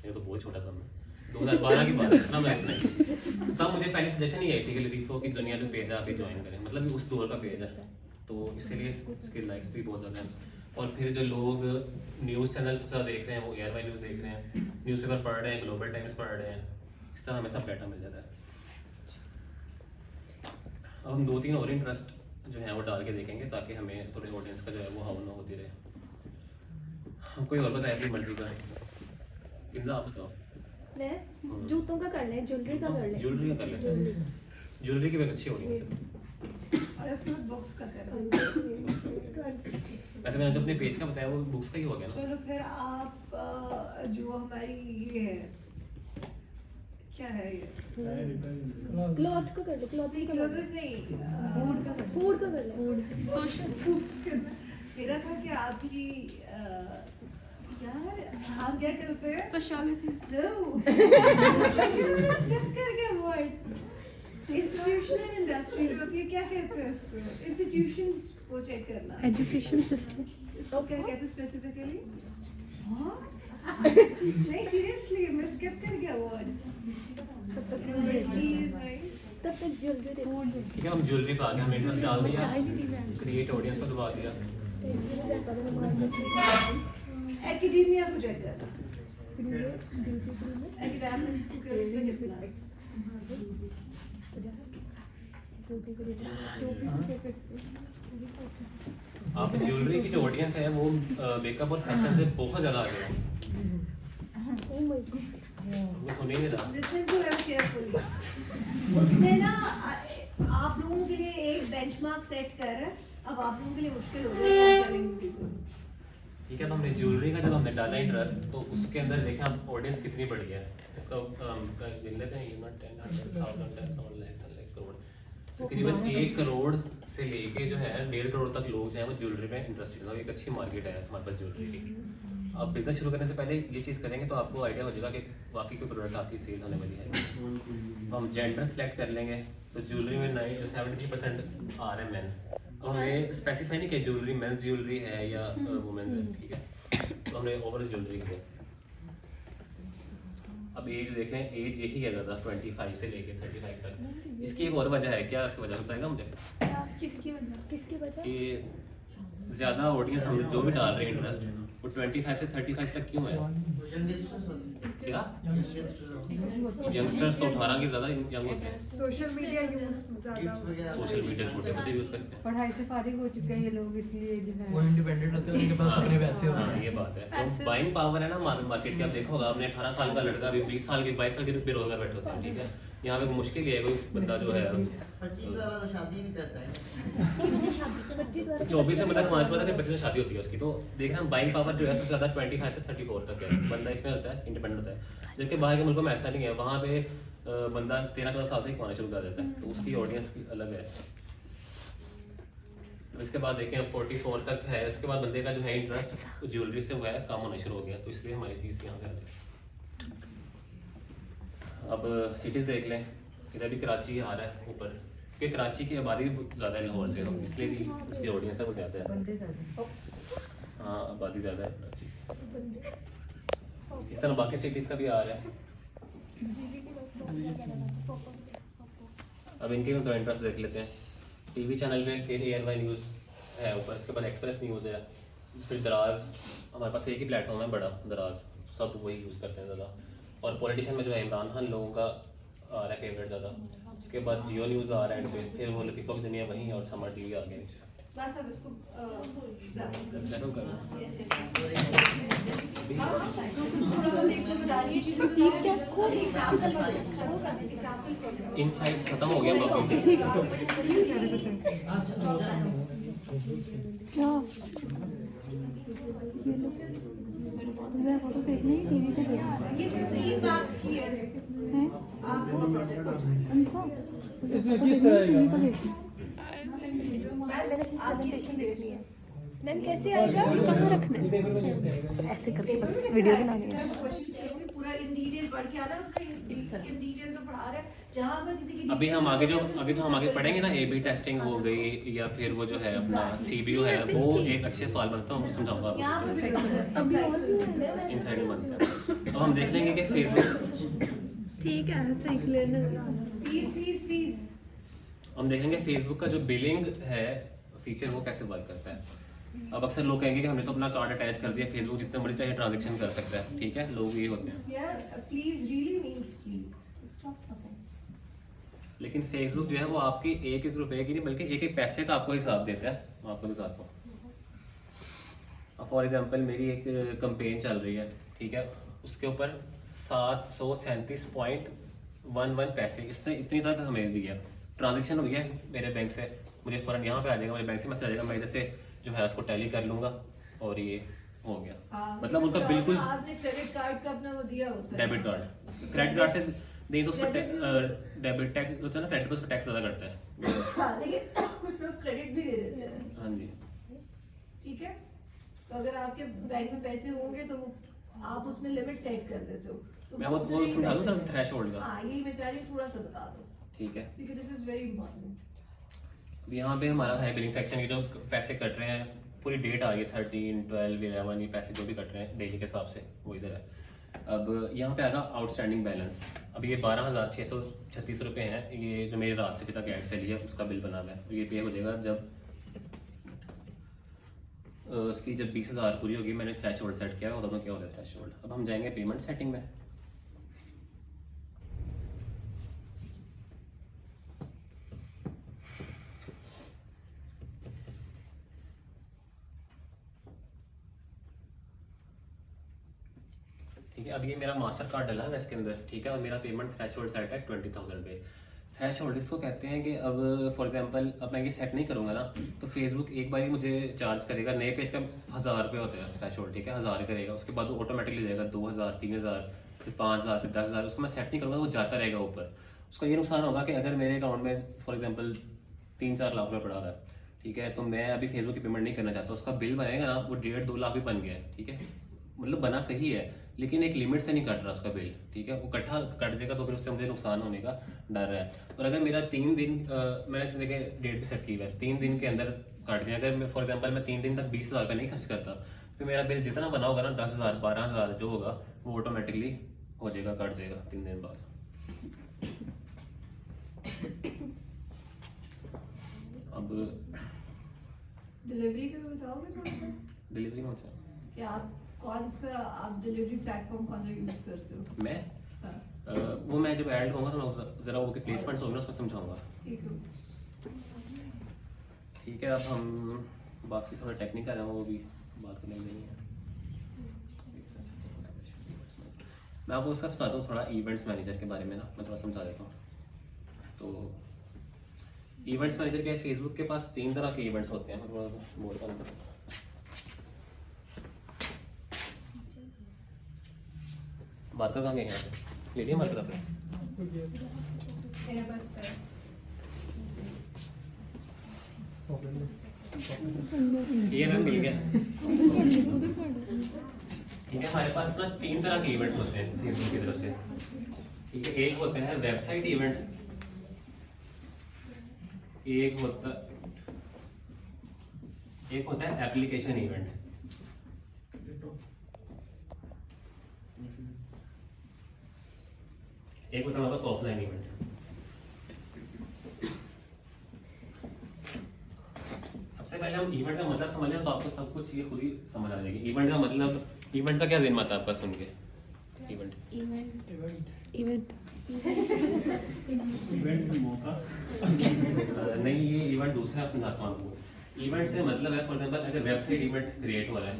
ये तो बहुत छोटा था मैं, 2012 की बात है, इतना मैं नहीं। तब मुझे पहले सजेशन ही आई थी कि लतीफ़ों की दुनिया जो पेज है आप ही ज्वाइन करें, मतलब ये उस दौर का पेज है, तो इसलिए इसके लाइक्स भी बहुत ज़्यादा हैं। और फिर जो लोग न्यूज़ चैनल ज़्यादा देख रहे हैं वो ARY न्यूज़ देख रहे हैं, न्यूज़पेपर पढ़ रहे हैं, ग्लोबल टाइम्स पढ़ रहे हैं, इस तरह हमें सब डाटा मिल जाता है। अब हम 2-3 और इंटरेस्ट जो है वो डाल के देखेंगे ताकि हमें थोड़ी ऑडियंस का जो है वो हावना होती रहे। हम कोई और बताए अपनी मर्जी का, इंजा आप बताओ। मैं जूतों का कर लें, ज्वेलरी का कर लें। ज्वेलरी का कर लेते हैं, ज्वेलरी की भी अच्छी ऑडियंस है। और इसके बाद बुक्स का करें। वैसे मैंने जो अपने पेज का बताया वो बुक्स का ही हो गया ना। चलो फिर आप जो हमारी ये है क्या है ये क्लॉथ का कर ले, क्लॉथ का कर क्लोथ ले, नहीं फूड का कर ले। सोशल मेरा था कि आपकी यार आप क्या करते हैं सोशोलॉजी स्किप कर गया वर्ड इंस्टीट्यूशनल इंडस्ट्री जो होती है क्या कहते हैं उसको इंस्टीट्यूशंस को चेक करना एजुकेशन सिस्टम इसको क्या कहते हैं स्पेसिफिकली नहीं सीरियसली मैं स्किप कर गया वर्ड तब तक यूनिवर्सिटीज राइट तब तक ज्वेलरी दे। ठीक है, हम ज्वेलरी पा के हम इंटरेस्ट डाल दिया, क्रिएट ऑडियंस को दबा दिया। एकेडेमिया को चेक करना एकेडमिक्स को कैसे कितना आप ज्वेलरी की जो ऑडियंस है वो मेकअप और फैशन से बहुत ज़्यादा आगे है। ओह माय गॉड, वो सुनिए नहीं रहा। लिसनिंग टू हिम केयरफुली उसने ना आप लोगों के लिए एक बेंचमार्क सेट कर है अब आप लोगों के लिए मुश्किल हो जाएगा ठीक है, तो हमने ज्वेलरी का जब हमने डाला इंटरेस्ट तो उसके अंदर देखें आप ऑडियंस कितनी बड़ी है। इसका गिन लेते हैं, 10 करोड़, तकरीबन 1 करोड़ से लेके जो है 1.5 करोड़ तक लोग जो है वो ज्वेलरी में इंटरेस्टेड है। एक अच्छी मार्केट है हमारे पास ज्वेलरी की। आप बिजनेस शुरू करने से पहले ये चीज़ करेंगे तो आपको आइडिया हो जाएगा कि वाकई कोई प्रोडक्ट आपकी सेल होने वाली है। तो हम जेंडर सेलेक्ट कर लेंगे, तो ज्वेलरी में 73% आ रहे हैं मैन। अब हमें स्पेसिफाई नहीं किया ज्वेलरी मेंस ज्वेलरी है या वुमेन्स है, ठीक है, तो हमने ओवरऑल ज्वेलरी किया। अब एज देख लें, एज यही है ज़्यादा 25 से लेके 35 तक। इसकी एक और वजह है, क्या इसकी वजह बताएगा मुझे? किसकी वजह? कि ज़्यादा ऑडियंस हम जो भी डाल रहे हैं इंटरेस्ट वो 25 से 35 तक क्यों है? क्या यंगस्टर्स तो 18 के ज़्यादा यंग होते हैं। सोशल मीडिया यूज ज्यादा सोशल मीडिया छोटे बच्चे यूज़ करते हैं। पढ़ाई से फारिग हो चुके हैं ये लोग, इसलिए जो है वो इंडिपेंडेंट होते हैं, उनके पास अपने पैसे होते हाँ, हैं। ये बात है। तो बाइंग पावर है ना मार्केट की। आप देखा होगा आपने 18 साल का लड़का भी 20 साल के 22 साल के बेरोजगार बैठे होते हैं, ठीक है। यहाँ पे मुश्किल है कोई बंदा जो है 25 वाला तो शादी नहीं करता है। 24 से मतलब 5 साल के बच्चे से शादी होती है उसकी। तो देखना हम बाइंग पावर जो है सबसे ज़्यादा 25 से 34 तक है बंदा इसमें होता है, इंडिपेंडेंट होता है। जबकि बाहर के मुल्कों में ऐसा नहीं है, वहाँ पे बंदा 13-14 साल से ही कमाना शुरू कर देता है, तो उसकी ऑडियंस अलग है। तो इसके बाद देखें 44 तक है, इसके बाद बंदे का जो है इंटरेस्ट ज्वेलरी से वो है कम होना शुरू हो गया, तो इसलिए हमारी चीज़ यहाँ से आ गई। अब सिटीज़ देख लें, इधर भी कराची आ रहा है ऊपर, क्योंकि कराची की आबादी ज़्यादा है लाहौर से, तो इसलिए भी उसकी ऑडियंस है वो ज़्यादा है। बंदे ज्यादा हाँ आबादी ज़्यादा है कराची। इस तरह बाकी सिटीज़ का भी आ रहा है। अब इनके भी थोड़ा इंटरेस्ट देख लेते हैं। टीवी चैनल पे ANY न्यूज़ है ऊपर, इसके बाद एक्सप्रेस न्यूज़ है, फिर दराज, हमारे पास एक ही प्लेटफॉर्म है बड़ा दराज, सब वही यूज़ करते हैं ज़्यादा। और पॉलिटिशियन में जो है इमरान खान लोगों का आ रहा है फेवरेट ज़्यादा। उसके बाद जियो न्यूज़ आ रहा है एंड पे, फिर वो लतीफ़ों की दुनिया वहीं और समर TV आ गया नीचे। बस अब इसको चलो करो। यस यस जो कुछ थोड़ा बहुत एक दो बता रही है चीजें ठीक क्या खुद एग्जांपल इनसाइट्स खत्म हो गया बाकी। क्या मैं फोटो देखनी टीवी पे देखनी ये 15 मार्क्स की है है आपका प्रोजेक्ट उनका इसमें किस तरह टीवी पे देखनी बस आप किसकी देखनी है मैम कैसे आएगा? कहाँ रखना है ऐसे करके बस वीडियो बनानी है। क्वेश्चंस करूंगी पूरा इन डिटेल पढ़ के आना, इन डिटेल तो पढ़ा रहे हैं जहां पर किसी की अभी हम आगे जो हम आगे पढ़ेंगे ना, AB टेस्टिंग हो गई या फिर वो जो है अपना CBO है, वो एक अच्छे सवाल बनता है, मैं समझाऊंगा यहाँ आपको। पर भी अभी और भी है। इनसाइड में बनता है। अब हम देख लेंगे कि फेसबुक, ठीक है, सही क्लियर नजर आ रहा है। प्लीज हम देखेंगे फेसबुक का जो बिलिंग है फीचर वो कैसे वर्क करता है। अब अक्सर लोग कहेंगे कि हमने तो अपना कार्ड अटैच कर दिया, फेसबुक जितने मर्जी चाहे ट्रांजेक्शन कर सकता है, ठीक है, लोग ये होते हैं। यार please really means please stop talking. लेकिन फेसबुक जो है वो आपकी एक रुपए की नहीं बल्कि एक पैसे का आपको हिसाब देता है। मैं आपको बताता हूँ, फॉर एग्जाम्पल मेरी एक कंपेन चल रही है, ठीक है, उसके ऊपर 737.11 पैसे इसने इतनी तक हमें दिया, ट्रांजेक्शन हो गया मेरे बैंक से, मुझे फौरन यहाँ पे आ जाएगा, मेरे बैंक से मैसेज आ जाएगा, मैं इधर से जो है उसको टैली कर लूंगा और ये हो गया। मतलब उनका बिल्कुल आपने क्रेडिट कार्ड का अपना वो दिया होता है, डेबिट कार्ड, क्रेडिट कार्ड से नहीं तो उसका डेबिट टैक्स होता है ना, क्रेडिट पर उसका टैक्स ज़्यादा कटता है। हाँ, लेकिन कुछ लोग क्रेडिट भी दे देते हैं। हाँ जी, ठीक है, तो अगर आपके बैंक में पैसे होंगे तो आप उसमें लिमिट सेट कर देते हो, तो मैं वो समझा दूँ थ्रेशोल्ड का। हाँ, यही मैं चाह रही हूँ, थोड़ा सा बता दो, ठीक है। क्योंकि दिस इज वेरी इंपॉर्टेंट। अब यहाँ पे हमारा है बिलिंग सेक्शन, ये जो पैसे कट रहे हैं पूरी डेट आ गई 13, 12, 11, ये पैसे जो भी कट रहे हैं डेली के हिसाब से वो इधर है। अब यहाँ पे आएगा आउटस्टैंडिंग बैलेंस। अब ये 12,636 रुपये हैं, ये जो मेरी रात से अभी तक ऐड चली है उसका बिल बना हुआ है, ये पे हो जाएगा जब उसकी जब 20,000 पूरी होगी। मैंने थ्रेशोल्ड सेट किया है, दोनों क्या होता है थ्रेशोल्ड। अब हम जाएंगे पेमेंट सेटिंग में। ठीक है, अब ये मेरा मास्टर कार्ड डला है इसके अंदर, ठीक है, और मेरा पेमेंट थ्रेशोल्ड सेट है 20,000 पे। थ्रेशोल्ड इसको कहते हैं कि अब फॉर एग्जांपल अब मैं ये सेट नहीं करूंगा ना तो फेसबुक एक बार ही मुझे चार्ज करेगा। नए पेज का 1,000 रुपये होता है थ्रेशोल्ड, ठीक है, 1,000 करेगा, उसके बाद वो ऑटोमेटिकली जाएगा 2,000, 3,000, फिर 5,000, फिर 10,000। उसको मैं सेट नहीं करूँगा, वो जाता रहेगा ऊपर। उसका ये नुकसान होगा कि अगर मेरे अकाउंट में फॉर एग्जाम्पल 3-4 लाख रुपये पड़ा हुआ है, ठीक है, तो मैं अभी फेसबुक की पेमेंट नहीं करना चाहता, उसका बिल बनेगा ना वो 1.5-2 लाख भी बन गया है, ठीक है, मतलब बना सही है लेकिन एक लिमिट से नहीं कट रहा उसका बिल, ठीक है, वो इकट्ठा कट जाएगा तो फिर उससे मुझे नुकसान होने का डर है। और अगर मेरा 3 दिन मैंने इसे देखे डेट भी सेट की हुआ है, 3 दिन के अंदर कट जाए, अगर मैं फॉर एग्जांपल मैं 3 दिन तक 20,000 रुपये नहीं खर्च करता, फिर मेरा बिल जितना बना होगा ना 10,000, 12,000 जो होगा वो ऑटोमेटिकली हो जाएगा, कट जाएगा 3 दिन बाद। अब डिलीवरी का बताओगे थोड़ा सा डिलीवरी में क्या कि आप कौन सा आप डिलीवरी प्लेटफॉर्म कौन सा यूज करते हो? मैं हाँ, वो मैं जब ऐड होगा ना जरा वो प्लेसमेंट्स होंगे ना उसमें समझाऊंगा। ठीक है। ठीक है, अब हम बाकी थोड़ा टेक्निकल है वो भी बात करने नहीं है। मैं आपको उसका सुनाता हूँ थोड़ा इवेंट्स मैनेजर के बारे में ना, मैं थोड़ा समझा देता हूँ। तो इवेंट्स मैनेजर के फेसबुक के पास 3 तरह के इवेंट्स होते हैं, मैं थोड़ा बोलता हूँ। मार्कर कहाँ गए यहाँ पे? ले लिया मार्कर आपने? मेरे पास ये मैम मिल गया। ठीक है, हमारे पास ना 3 तरह के इवेंट्स होते हैं फेसबुक की तरफ से। ठीक है, एक होता है वेबसाइट इवेंट, एक होता है एप्लीकेशन इवेंट। एक होता है हमारे पास ऑफलाइन इवेंट। सबसे पहले हम इवेंट का मतलब समझ लें तो आपको सब कुछ ये खुद ही समझ आ जाएगी। इवेंट का मतलब, इवेंट का क्या जिन आता है आपका सुन के? इवेंट नहीं, ये इवेंट दूसरा समझाता हूँ आपको। इवेंट से मतलब है, फॉर एग्जांपल अगर वेबसाइट इवेंट क्रिएट हो रहा है,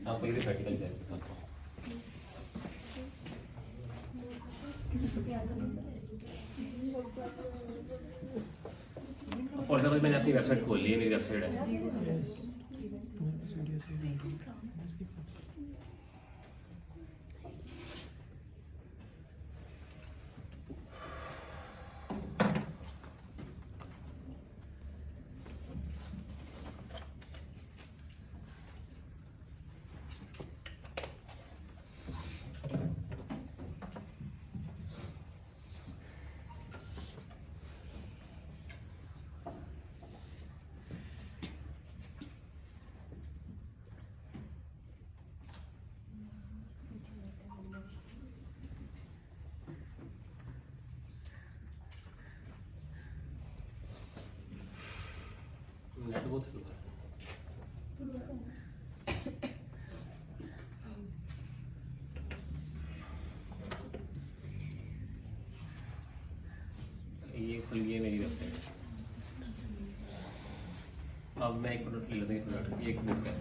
आपको ये प्रैक्टिकल करके बताता हूँ। फॉर एग्जांपल मैंने अपनी वेबसाइट खोल ली है, मेरी वेबसाइट है। नेट बहुत स्लो है। ये खुल गई है मेरी वेबसाइट। अब मैं एक प्रोडक्ट ले लेता हूँ, प्रोडक्ट एक बुक है।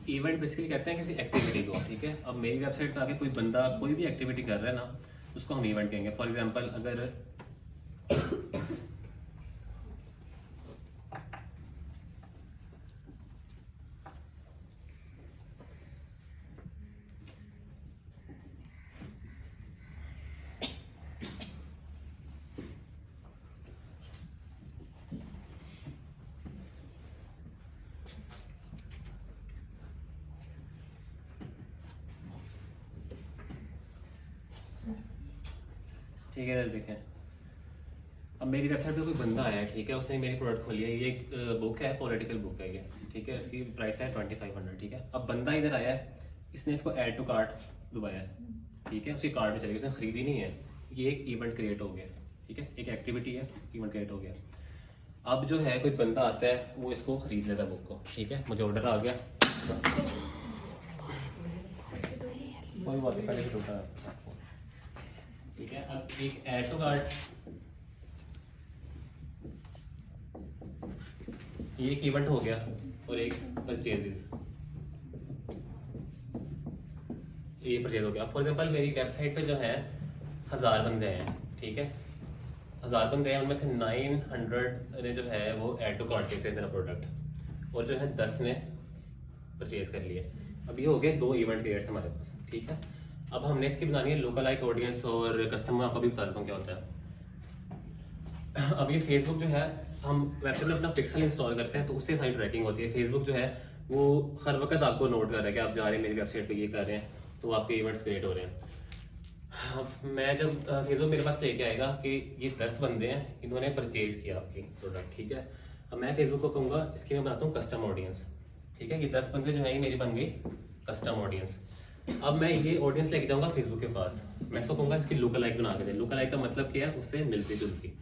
इवेंट बेसिकली कहते हैं किसी एक्टिविटी को। ठीक है, अब मेरी वेबसाइट पे आके कोई बंदा कोई भी एक्टिविटी कर रहा है ना, उसको हम इवेंट कहेंगे। फॉर एग्जांपल अगर ठीक है, देखें अब मेरी वेबसाइट पे कोई बंदा आया है। ठीक है, उसने मेरी प्रोडक्ट खोली है। ये एक बुक है, पॉलिटिकल बुक है ये। ठीक है, इसकी प्राइस है 2500। ठीक है, अब बंदा इधर आया है, इसने इसको ऐड टू कार्ट दबाया है। ठीक है, उसकी कार्ट में चली गई, उसने खरीदी नहीं है। ये एक इवेंट क्रिएट हो गया। ठीक है, एक एक्टिविटी है, इवेंट क्रिएट हो गया। अब जो है कोई बंदा आता है, वो इसको खरीद लेता है बुक को। ठीक है, मुझे ऑर्डर आ गया, कोई बात नहीं, पहले से टूटा है। ठीक है, अब एक ऐड टू कार्ट, ये एक इवेंट हो गया, और एक परचेजेस, ये परचेज हो गया। फॉर एग्जांपल मेरी वेबसाइट पे जो है 1000 बंदे हैं। ठीक है, 1000 बंदे हैं, उनमें से 900 ने जो है वो ऐड टू कार्ट किया मेरा प्रोडक्ट, और जो है 10 ने परचेज कर लिए। अब ये हो गए 2 इवेंट क्रिएट्स हमारे पास। ठीक है, अब हमने इसकी बनानी है लोकल लाइक ऑडियंस और कस्टमर। आपको भी बता देता हूँ क्या होता है। अब ये फेसबुक जो है, हम वेबसाइट में अपना पिक्सल इंस्टॉल करते हैं तो उससे सारी ट्रैकिंग होती है। फेसबुक जो है वो हर वक्त आपको नोट कर रहा है कि आप जा रहे हैं मेरी वेबसाइट पे, ये कर रहे हैं, तो आपके इवेंट्स क्रिएट हो रहे हैं। मैं जब फेसबुक मेरे पास लेके आएगा कि ये 10 बंदे हैं, इन्होंने परचेज किया आपकी प्रोडक्ट। ठीक है, अब मैं फेसबुक को कहूँगा, इसकी मैं बनाता हूँ कस्टम ऑडियंस। ठीक है, ये 10 बंदे जो है ये मेरी बन गई कस्टम ऑडियंस। अब मैं ये ऑडियंस लेके जाऊंगा फेसबुक के पास, मैं इसको कहूँगा इसकी लुक लाइक बना के दे। लुक लाइक का मतलब क्या है, उससे मिलती जुलती।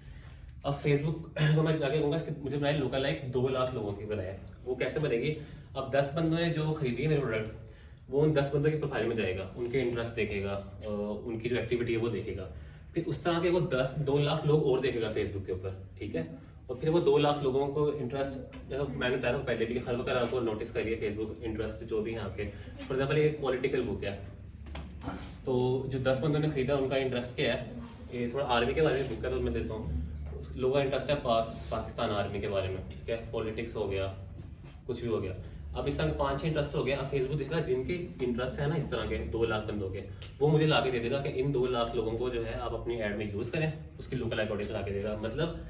अब फेसबुक को मैं जाके कहूँगा कि मुझे बनाए लुक लाइक 2 लाख लोगों की बनाए। वो कैसे बनेगी? अब 10 बंदों ने जो खरीदी है मेरे प्रोडक्ट, वो उन 10 बंदों की प्रोफाइल में जाएगा, उनके इंटरेस्ट देखेगा, उनकी जो एक्टिविटी है वो देखेगा। फिर उस तरह के वो 2 लाख लोग और देखेगा फेसबुक के ऊपर, ठीक है। और फिर वो 2 लाख लोगों को इंटरेस्ट, जैसा मैंने बताया था पहले भी, हर वक्त आपको नोटिस करिए फेसबुक इंटरेस्ट जो भी है आपके। फॉर एग्जाम्पल एक पॉलिटिकल बुक है, तो जो 10 बंदों ने खरीदा उनका इंटरेस्ट क्या है, ये थोड़ा आर्मी के बारे में बुक है तो मैं देता हूँ। लोगों का इंटरेस्ट है पाकिस्तान आर्मी के बारे में, ठीक है, पॉलिटिक्स हो गया, कुछ भी हो गया। अब इस तरह के 5-6 इंटरेस्ट हो गया। अब फेसबुक देखेगा जिनके इंटरेस्ट है ना इस तरह के 2 लाख बंदों के, वो मुझे लाके दे देगा कि इन 2 लाख लोगों को जो है आप अपनी ऐड में यूज करें, उसकी लोकल ऑडियंस ला के देगा। मतलब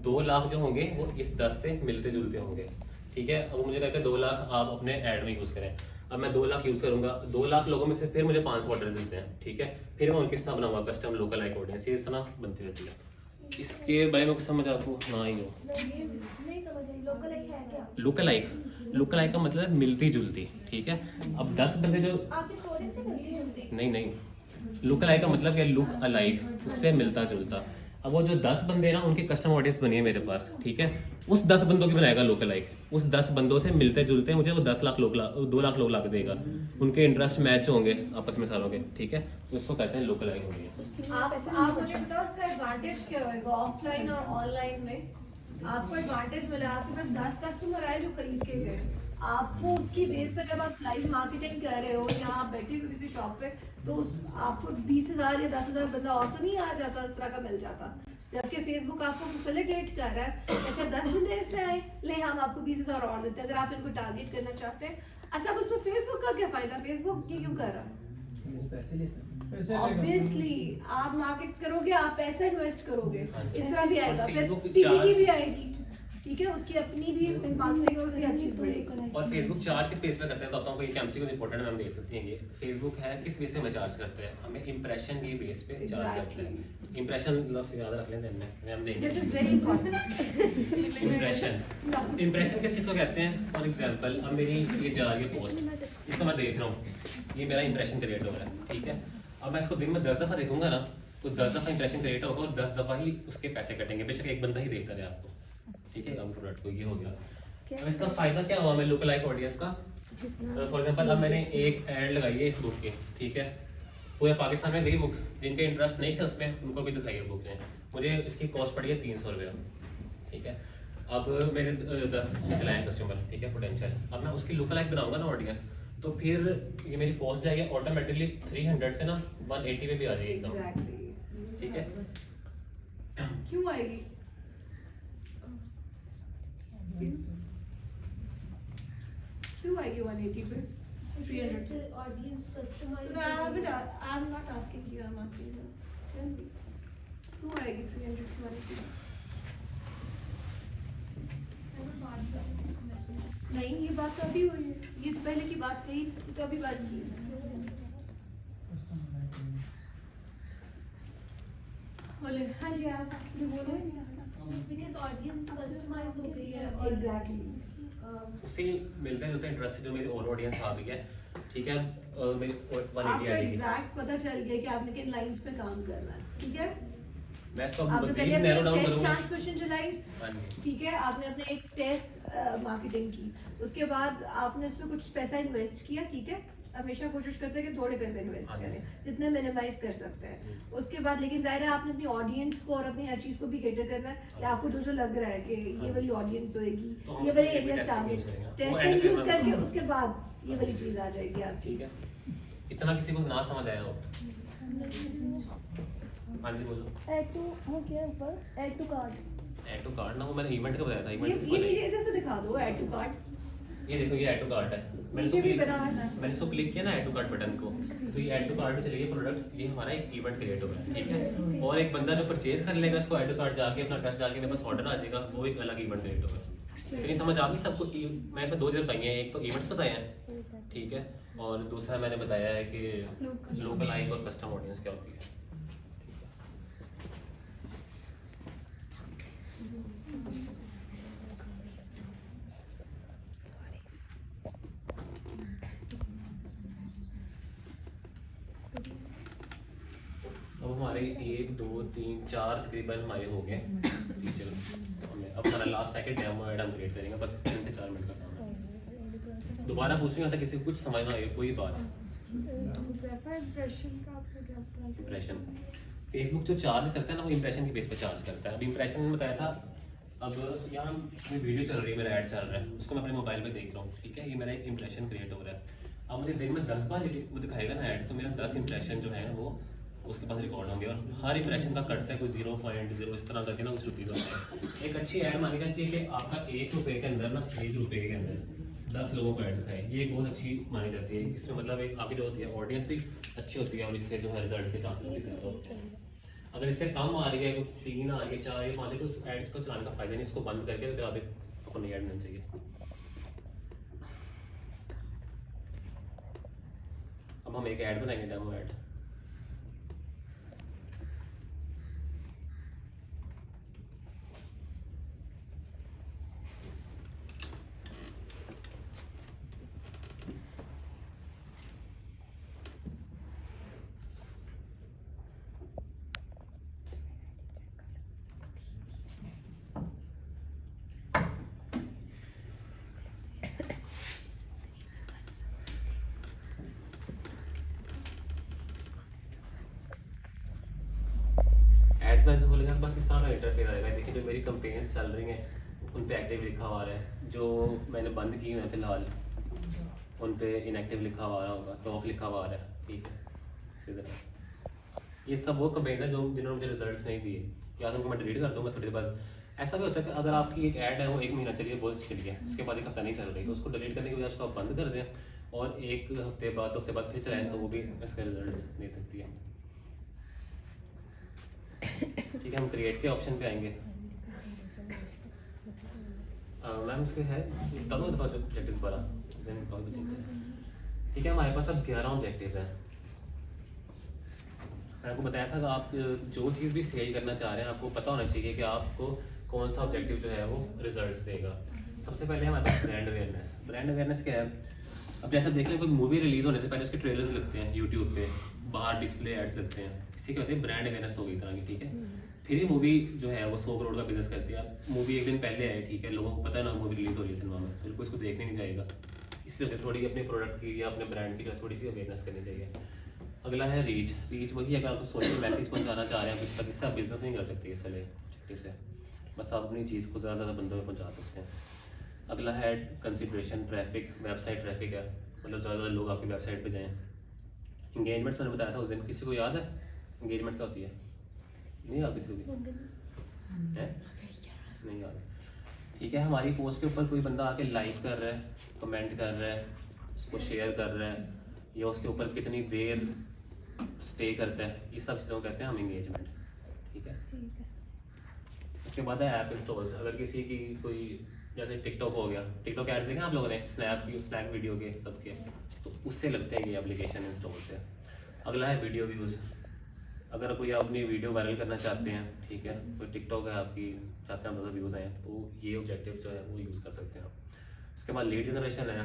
2 लाख जो होंगे वो इस 10 से मिलते जुलते होंगे, ठीक है। अब मुझे कहते हैं 2 लाख आप अपने ऐड में यूज करें। अब मैं 2 लाख यूज करूंगा, 2 लाख लोगों में से फिर मुझे 500 ऑर्डर देते हैं, ठीक है। फिर मैं उनकी तरह बनाऊंगा कस्टम लोकल लाइक ऑडियंस, ये इस तरह बनती रहती है। इसके बारे में कुछ समझ आपको ना ही हो? नहीं समझ आई, लोकल लाइक है क्या? लुक लाइक का मतलब मिलती जुलती, ठीक है। अब 10 बंदे जो आपकी स्टोरी से मिलती है? नहीं, लुक लाइक का मतलब क्या, लुक अलाइक, उससे मिलता जुलता। अब वो जो 10 बंदे हैं ना उनकी कस्टम ऑडियंस बनी है मेरे पास, ठीक है। उस 10 बंदों की बनाएगा लोक लाइक, उस 10 बंदों से मिलते जुलते मुझे वो 2 लाख लोग ला के देगा। उनके इंटरेस्ट मैच होंगे आपस में सारों के, ठीक है। उसको कहते हैं लोक लाइक ऑडियंस। आप मुझे बताओ इसका एडवांटेज क्या होएगा ऑफलाइन और ऑनलाइन में? आपको एडवांटेज मिला, आपके पास 10 कस्टमर आए जो खरीद के गए, आपको उसकी बेस पर जब आप लाइव मार्केटिंग कर रहे हो या आप बैठे हुए किसी शॉप पे, तो आपको 20,000 या 10,000 बंदा और तो नहीं आ जाता, इस तरह का मिल जाता। जबकि फेसबुक आपको फैसिलिटेट कर रहा है, अच्छा 10 बंदे ऐसे आए, ले हम आपको 20,000 और देते हैं अगर आप इनको टारगेट करना चाहते हैं। अच्छा अब उसमें फेसबुक का क्या फायदा, फेसबुक ये क्यों कर रहा है? पैसे लेते हैं। ऑब्वियसली आप मार्केट करोगे, आप पैसा इन्वेस्ट करोगे, इस तरह भी आएगा, फिर Facebook पीपीसी चार्ज- भी आएगी, ठीक है, उसकी अपनी भी मार्केटिंग और उसकी हर चीज बढ़ेगी। और फेसबुक चार्ज किस बेस पे करते हैं तो आपको एक एमसीक्यू इंपॉर्टेंट है, हम देख सकते हैं। ये फेसबुक है किस बेस पे हमें चार्ज करते हैं, हमें इंप्रेशन के बेस पे चार्ज करते हैं। इंप्रेशन लफ्ज याद रख लें ध्यान में, हम देंगे this is very important. Impression किस चीज को कहते हैं। फॉर एग्जांपल अब मेरी ये जा रही है पोस्ट, इसको मैं देख रहा हूँ, ये मेरा इंप्रेशन क्रिएट हो रहा है, ठीक है। अब मैं इसको दिन में 10 दफा देखूंगा ना, तो 10 दफा इंप्रेशन क्रिएट होगा और 10 दफा ही उसके पैसे कटेंगे, बेशक एक बंदा ही देखता रहे आपको, ठीक है। हम प्रोडक्ट को ये हो गया। अब इसका फायदा क्या हुआ मेरे लोकल लाइक ऑडियंस का। फॉर एग्जांपल अब मैंने एक ऐड लगाई है इस बुक की, ठीक है, पूरे पाकिस्तान में गई बुक, जिनके इंटरेस्ट नहीं थे उसमें उनको भी दिखाई है बुक ने। मुझे इसकी कॉस्ट पड़ी है 300 रुपया, ठीक है। अब मेरे 10 चलाए कस्टमर, ठीक है, पोटेंशियल। अब मैं उसकी लोकल लाइक बनाऊंगा ना ऑडियंस, तो फिर ये मेरी कॉस्ट जाएगी ऑटोमेटिकली 300 से ना 180 पे भी आ जाएगी एकदम, एग्जैक्टली, ठीक है। क्यों आएगी? क्यों आएगी 180 पे 300 से? Audience customize No, I'm not asking you, I'm asking you. Tell me. क्यों आएगी 300 से 180? नहीं, ये बात तो अभी हुई है, ये तो पहले की बात कही, तो अभी बात की है। बोले हाँ जी, आप जो बोलो। बिकॉज़ ऑडियंस कस्टमाइज हो गई है और एग्जैक्टली उसी मिलते जुलते इंटरेस्ट से जो मेरी और ऑडियंस आ गई है, ठीक है। मेरी 180 आपको आ जाएगी। एग्जैक्ट पता चल गया कि आपने किन लाइंस पे काम करना है, ठीक है। मैं इसको आपने मजीद पहले नैरो अपनी डाउन टेस्ट करूंगा। ट्रांसमिशन चलाई, हाँ जी। ठीक है, आपने अपने एक टेस्ट मार्केटिंग की, उसके बाद आपने उसमें कुछ पैसा इन्वेस्ट किया, ठीक है। हमेशा कोशिश करते हैं कि थोड़े पैसे इन्वेस्ट हाँ। करें, जितने मिनिमाइज कर सकते हैं। उसके बाद लेकिन जाहिर है आपने अपनी ऑडियंस को और अपनी हर चीज को भी कैटर करना है कि आपको जो जो लग रहा है कि ये वाली ऑडियंस होएगी, तो हम ये वाली उसके लिए एरिया testing टारगेट, use करेंगे। वो टेस्टिंग end यूज पे करके हम- उसके बाद ये वाली चीज आ जाएगी आपकी। ठीक है, इतना किसी को ना समझ आया हो। हाँ जी बोलो। ऐड टू वो क्या है ऊपर, add to cart. Add to cart ना, वो मैंने इवेंट का बताया था। ये इवेंट किसको नीचे नहीं, इधर से दिखा दो ऐड टू कार्ड। ये देखो ये ऐड टू कार्ड है। मैंने नीचे इसको भी क्लिक बना हुआ है। मैंने इसको क्लिक किया ना ऐड टू कार्ड बटन को, तो ये ऐड टू कार्ड पे चले गए प्रोडक्ट, ये हमारा एक इवेंट क्रिएट हो गया, ठीक है। और एक बंदा जो परचेज कर लेगा इसको ऐड टू कार्ड जाके अपना एड्रेस डाल के मेरे पास ऑर्डर आ जाएगा, वो एक अलग इवेंट क्रिएट होगा। इतनी समझ आ गई सबको। मैं इसमें दो चीज़ बताई हैं, एक तो इवेंट्स बताए हैं, ठीक है, और दूसरा मैंने बताया है कि लोकल लाइव और कस्टम ऑडियंस क्या होती है। अब हमारे 1 2 3 4 तकरीबन हमारे हो गए फीचर। अब हमारा लास्ट सेकंड डेमो ऐड हम क्रिएट करेंगे, बस 3 से 4 मिनट का काम है। दोबारा पूछूंगा था किसी को कुछ समझ ना आए कोई बात। इंप्रेशन का आपका क्या प्लान है? इंप्रेशन फेसबुक जो चार्ज करता है ना वो इंप्रेशन के बेस पे चार्ज करता है। अभी इंप्रेशन में बताया था, अब यहाँ मेरी वीडियो चल रही है, मेरा ऐड चल रहा है, उसको मैं अपने मोबाइल पे देख रहा हूँ, ठीक है, ये मेरा एक इंप्रेशन क्रिएट हो रहा है। अब मुझे दिन में 10 बार वो दिखाएगा ना ऐड, तो मेरा 10 इंप्रेशन जो है वो उसके पास रिकॉर्ड होंगे, और हर इंप्रेशन का कटता है कोई 0.0 इस तरह करके ना कुछ रुपये होता है। एक अच्छी ऐड मानी जाती है कि आपका 1 रुपये के अंदर ना 1 रुपये के अंदर 10 लोगों को ऐड दिखाए, ये एक बहुत अच्छी मानी जाती है। इसमें मतलब एक आपकी जो होती है ऑडियंस भी अच्छी होती है और इससे जो है रिजल्ट के चांसेस भी ज़्यादा होते हैं। अगर इससे कम आ रही है, 3 आ रही है, 4 या 5 है, तो उस एड्स को चलाने का फायदा नहीं, इसको बंद करके तो आपको नई ऐड मिलनी चाहिए। अब हम एक ऐड बनाएंगे, डेमो ऐड। एड्स से बोलेंगे आपका किस तरह का इंटरफेयर आएगा। देखिए जो मेरी कंपेन्स चल रही हैं उन पे एक्टिव लिखा हुआ है, जो मैंने बंद की है फिलहाल उन पे इनएक्टिव लिखा हुआ होगा, तो ऑफ लिखा हुआ है, ठीक है। सीधा ये सब वो कंपेन है जो जिन्होंने मुझे रिजल्ट्स नहीं दिए, या तो उनको मैं डिलीट कर दूँगा थोड़ी देर बाद। ऐसा भी होता है कि अगर आपकी एक ऐड है वो 1 महीना चलिए, बहुत चल गया, उसके बाद 1 हफ्ता नहीं चल रही, तो उसको डिलीट करने के बजाय उसको आप बंद कर दें और 1 हफ्ते बाद 2 हफ्ते बाद फिर चलाएं, तो वो भी इसका रिजल्ट दे सकती है। ठीक है, हम क्रिएट के ऑप्शन पे आएंगे। मैम उसके है दोनों दफा ऑब्जेक्टिव वाला, ठीक है। हमारे पास अब 11 ऑब्जेक्टिव है। मैंने आपको बताया था कि आप जो चीज़ भी सेल करना चाह रहे हैं आपको पता होना चाहिए कि आपको कौन सा ऑब्जेक्टिव जो है वो रिजल्ट्स देगा। सबसे पहले हमारे पास ब्रांड अवेयरनेस। ब्रांड अवेयरनेस क्या है, अब जैसे देख लें कोई मूवी रिलीज होने से पहले उसके ट्रेलर्स लगते हैं यूट्यूब पे, बाहर डिस्प्ले एड्स लगते हैं, इससे क्या होती है ब्रांड अवेयरनेस हो गई तरह की, ठीक है। फिर ही मूवी जो है वो 100 करोड़ का बिजनेस करती है। मूवी 1 दिन पहले आई, ठीक है, लोगों को पता है ना मूवी रिलीज हो रही है सिनेमा में, तो कोई इसको देखने नहीं जाएगा। इसलिए थोड़ी अपने प्रोडक्ट की या अपने ब्रांड की थोड़ी सी अवेयरनेस करनी चाहिए। अगला है रीच। रीच वही है, अगर आपको सोशल मैसेज पहुंचाना चाह रहे हैं किस तक, इससे आप बिजनेस नहीं कर सकते इस ऑब्जेक्टिव से, बस आप अपनी चीज़ को ज़्यादा बंदों में पहुंचा सकते हैं। अगला है कंसिडरेशन। ट्रैफिक, वेबसाइट ट्रैफिक है, मतलब ज़्यादा लोग आपकी वेबसाइट पे जाएं। इंगेजमेंट्स मैंने बताया था उस दिन, किसी को याद है इंगेजमेंट क्या होती है? नहीं याद किसी को भी है? नहीं याद, ठीक है। हमारी पोस्ट के ऊपर कोई बंदा आके लाइक कर रहा है, कमेंट कर रहा है, उसको शेयर कर रहा है, या उसके ऊपर कितनी देर स्टे करता है, ये सब चीज़ों को कहते हैं हम इंगेजमेंट, ठीक है। उसके बाद है ऐप इंस्टॉल्स। अगर किसी की कोई जैसे टिकटॉक हो गया, टिकटॉक एड्स देखे आप लोगों ने, स्नैप वीडियो के सब के, तो उससे लगते हैं ये एप्लीकेशन इंस्टॉल से। अगला है वीडियो व्यूज़। अगर कोई अपनी वीडियो वायरल करना चाहते हैं, ठीक है, कोई टिकटॉक है आपकी, चाहते हैं ज़्यादा व्यूज़ आए, तो ये ऑब्जेक्टिव जो है वो यूज़ कर सकते हैं आप। उसके बाद लीड जनरेशन है।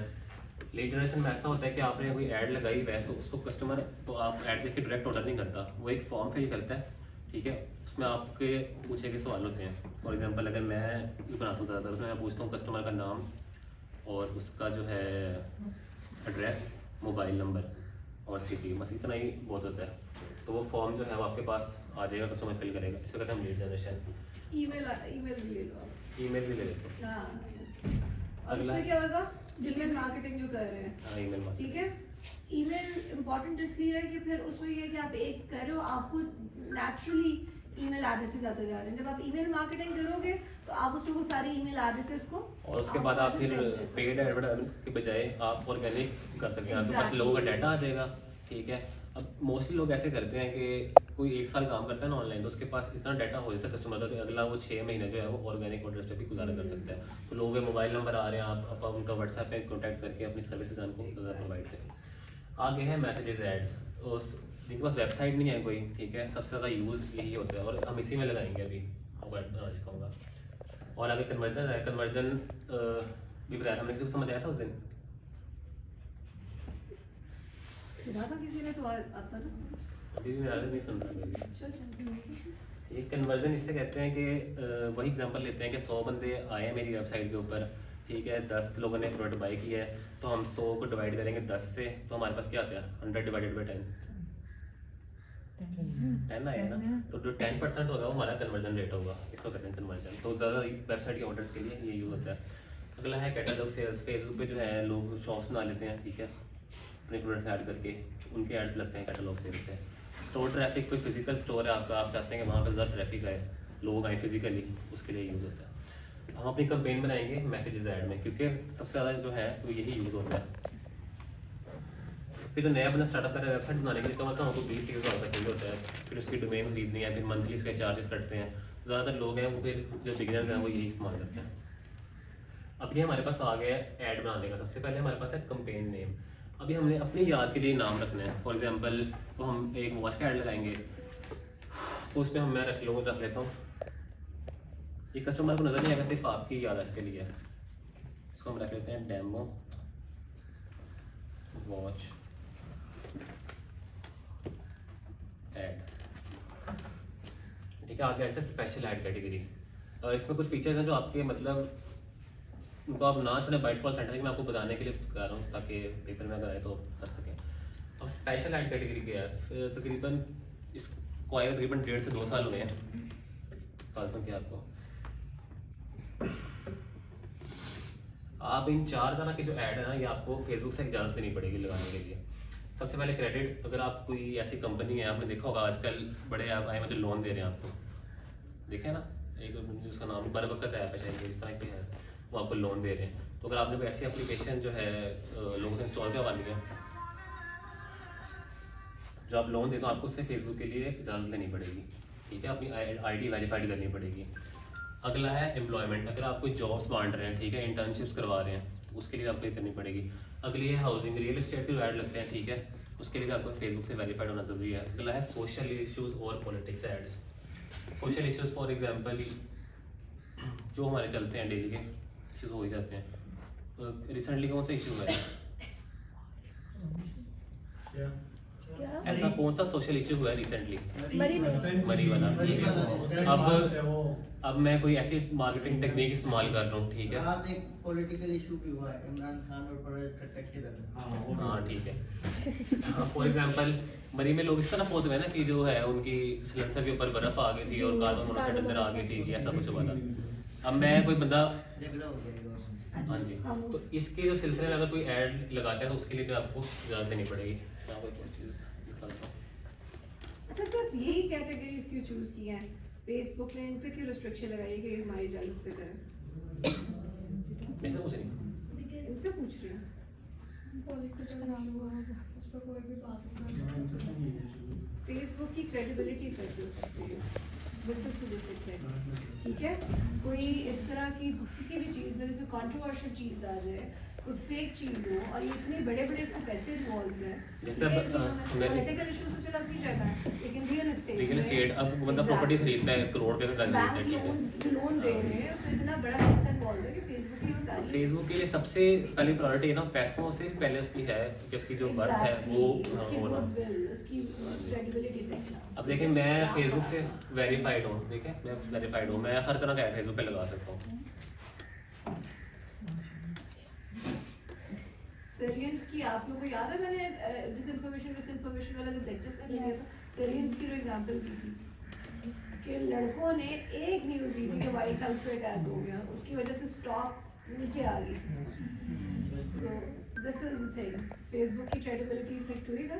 लीड जनरेशन में ऐसा होता है कि आपने कोई ऐड लगाई है तो उसको कस्टमर, तो आप ऐड देख के डायरेक्ट ऑर्डर नहीं करता, वो एक फॉर्म फिल करता है, ठीक है। उसमें आपके पूछे गए सवाल होते हैं। फॉर एग्जांपल अगर मैं बनाता हूँ ज़्यादातर, उसमें मैं पूछता हूँ कस्टमर का नाम और उसका जो है एड्रेस, मोबाइल नंबर और सिटी, बस इतना ही बहुत होता है। तो वो फॉर्म जो है वो आपके पास आ जाएगा, कस्टमर फिल करेगा, इसको कहते हैं हम लीड जनरेशन। ईमेल भी ले लो आप। ईमेल भी ले लेते हैं। हाँ, और अगला उसमें क्या होगा, ईमेल मार्केटिंग जो कर रहे हैं, हाँ, ईमेल ठीक है। ईमेल इम्पोर्टेंट इसलिए है कि फिर उसमें ये है कि आप एक कर रहे हो, आपको नेचुरली ईमेल एड्रेसेस आते जा रहे हैं। जब आप ईमेल मार्केटिंग करोगे तो आप उसमें वो सारी ईमेल एड्रेसेस को, और उसके बाद आप फिर पेड एडवर्टाइजमेंट के बजाय आप ऑर्गेनिक कर सकते हैं, आपके पास लोगों का डाटा आ जाएगा, ठीक है। अब मोस्टली लोग ऐसे करते हैं कि कोई 1 साल काम करता है ना ऑनलाइन, तो उसके पास इतना डाटा हो जाता है कस्टमर का, तो अगला वो 6 महीने जो है वो ऑर्गेनिक ऑर्डर्स पे भी गुजारा कर सकता है। तो लोगों के मोबाइल नंबर आ रहे हैं, आप उनका व्हाट्सएप पे कॉन्टैक्ट करके अपनी सर्विसेज उनको प्रोवाइड करें। आगे है मैसेजेस एड्स। जिनके पास वेबसाइट नहीं है कोई, ठीक है, सबसे ज़्यादा यूज़ यही होता है और हम इसी में लगाएंगे अभी, सिखाऊंगा। और आगे कन्वर्जन है। कन्वर्जन भी बताया था, हमने किसी को समझ आया था उस दिन, किसी ने तो आता ना, अभी भी नहीं सुन रहा। ये कन्वर्जन इससे कहते हैं कि वही एग्जांपल लेते हैं कि 100 बंदे आए हैं मेरी वेबसाइट के ऊपर, ठीक है, 10 लोगों ने प्रोडक्ट बाई किया है, तो हम 100 को डिवाइड करेंगे 10 से, तो हमारे पास क्या आता है 100 डिवाइडेड बाई 10, 10 आया ना, तो जो 10% होगा वो हमारा कन्वर्जन रेट होगा, इसको कहते हैं कन्वर्जन। तो ज़्यादा वेबसाइट के ऑर्डर्स के लिए ये यूज़ होता है। अगला है कैटलॉग सेल्स। फेसबुक पे जो है लोग शॉप्स बना लेते हैं, ठीक है, अपने प्रोडक्ट ऐड करके उनके एड्स लगते हैं कैटलॉग सेल्स से। स्टोर ट्रैफिक, कोई फिजिकल स्टोर है आपका, आप चाहते हैं कि वहाँ पर ज़्यादा ट्रैफिक आए, लोग आए फिजिकली, उसके लिए यूज़ होता है। हम अपनी कंपेन बनाएंगे मैसेजेस ऐड में, क्योंकि सबसे ज़्यादा जो है वो यही यूज़ होता है। फिर जो नया बंदा स्टार्टअप कर रहा है वेबसाइट बनाने के लिए, तो मतलब हमको 20-30 हज़ार चाहिए होता है। फिर उसकी डोमेन खरीदनी है, फिर मंथली उसके चार्जेस कटते हैं। ज़्यादातर लोग हैं वो, फिर जो बिगिनर्स हैं वो यही इस्तेमाल करते हैं। अब ये हमारे पास आ गया है ऐड बनाने का। सबसे पहले हमारे पास है कंपेन नेम। अभी हमने अपनी याद के लिए नाम रखना है। फॉर एग्जांपल तो हम एक वॉच का ऐड लगाएंगे, तो उस पर मैं रख लेता हूँ, ये कस्टमर को नज़र नहीं आएगा, सिर्फ आपकी याद इसके लिए। इसको हम रख लेते हैं डेमो वॉच ऐड, ठीक है। आगे आता है स्पेशल ऐड कैटेगरी। और इसमें कुछ फीचर्स हैं जो आपके मतलब उनको आप ना सुने बाइट फॉल सेंटर, मैं आपको बताने के लिए कर रहा हूँ ताकि पेपर में अगर आए तो कर सकें। अब स्पेशल ऐड कैटेगरी क्या है, फिर तकरीबन इसको आए तकरीबन 1.5 से 2 साल हुए हैं। बताता हूँ क्या आपको, आप इन 4 तरह के जो ऐड है ना, ये आपको फेसबुक से इजाज़त लेनी पड़ेगी लगाने के लिए। सबसे पहले क्रेडिट, अगर आप कोई ऐसी कंपनी है, आपने देखा होगा आजकल बड़े ऐप आए मतलब लोन दे रहे हैं आपको, देखे ना, एक जिसका नाम बरबकत ऐप है शायद, इस तरह की है, वो आपको लोन दे रहे हैं। तो अगर आपने कोई ऐसी एप्लीकेशन जो है लोगों से इंस्टॉल करवानी है जो आप लोन दे, तो आपको उससे फेसबुक के लिए इजाज़त लेनी पड़ेगी, ठीक है, अपनी आईडी वेरीफाइड करनी पड़ेगी। अगला है एम्प्लॉयमेंट, अगर आप कोई जॉब्स बांट रहे हैं, ठीक है, इंटर्नशिप्स करवा रहे हैं, तो उसके लिए आपको ये करनी पड़ेगी। अगली है हाउसिंग, रियल एस्टेट के ऐड लगते हैं, ठीक है, उसके लिए भी आपको फेसबुक से वेरीफाइड होना जरूरी है। अगला है सोशल इश्यूज़ और politics ads. Social issues for example जो हमारे चलते हैं डेली के इश्यूज़ हो ही जाते हैं। तो रिसेंटली कौन सा इशू है, ऐसा कौन सा सोशल इशू हुआ है रिसेंटली? मरी वाला, ठीक है। अब मैं कोई ऐसी मार्केटिंग टेक्निक इस्तेमाल कर रहा हूँ, ठीक है, रात एक पॉलिटिकल इशू भी हुआ है, इमरान खान और परवेज का टक्कर। हाँ ठीक है। फॉर एग्जांपल मरी में लोग इस तरह होते हैं ना कि जो है उनकी सिलेंसर के ऊपर बर्फ आ गई थी और कार्बन मोनोऑक्साइड अंदर आ गई थी, कि ऐसा कुछ हुआ था। अब मैं कोई बंदा, झगड़ा हो गया। हाँ जी, तो इसके जो सिलसिले में अगर कोई ऐड लगाता है तो उसके लिए भी आपको इजाज़त देनी पड़ेगी। क्या कोई चीज़ निकालता हूँ। अच्छा, सिर्फ यही कैटेगरीज क्यों चूज की हैं? फेसबुक ने इन पे क्यों रिस्ट्रिक्शन लगाई है कि हमारी इजाजत से करें? मैं से पूछ नहीं, इनसे पूछ रही हूँ। फेसबुक की क्रेडिबिलिटी इफेक्ट हो सकती है, ठीक है। कोई इस तरह की किसी भी चीज़ में जिसमें कंट्रोवर्शियल चीज़ आ जाए, कोई फेक चीज़ हो, और ये इतने बड़े बड़े इसमें पैसे इन्वॉल्व हैं, जैसे पॉलिटिकल इशू तो चला अपनी जगह, लेकिन रियल एस्टेट अब बंदा प्रॉपर्टी खरीदता है, करोड़ रुपए का बैंक खरीदता है, ठीक है। लोन दे रहे हैं, उसमें इतना बड़ा पैसा इन्वॉल्व है कि फेसबुक की सारी फेसबुक के लिए सबसे पहली प्रायोरिटी है ना, पैसों से पहले उसकी है कि उसकी जो वर्थ है वो होना। अब देखिए मैं फेसबुक से वेरीफाइड हूँ, ठीक है, मैं वेरीफाइड हूँ, मैं हर तरह का ऐड फेसबुक पे लगा सकता हूँ। सेलियंस की आप लोगों को याद है, मैंने डिसइंफॉर्मेशन वाला जब लेक्चर्स करने गया था, सेलियंस की जो एग्जांपल दी थी कि लड़कों ने एक न्यूज़ दी थी कि व्हाइट हाउस पे अटैक हो गया, उसकी वजह से स्टॉक नीचे आ गई। तो this is the thing, Facebook की क्रेडिबिलिटी इफेक्ट हुई ना।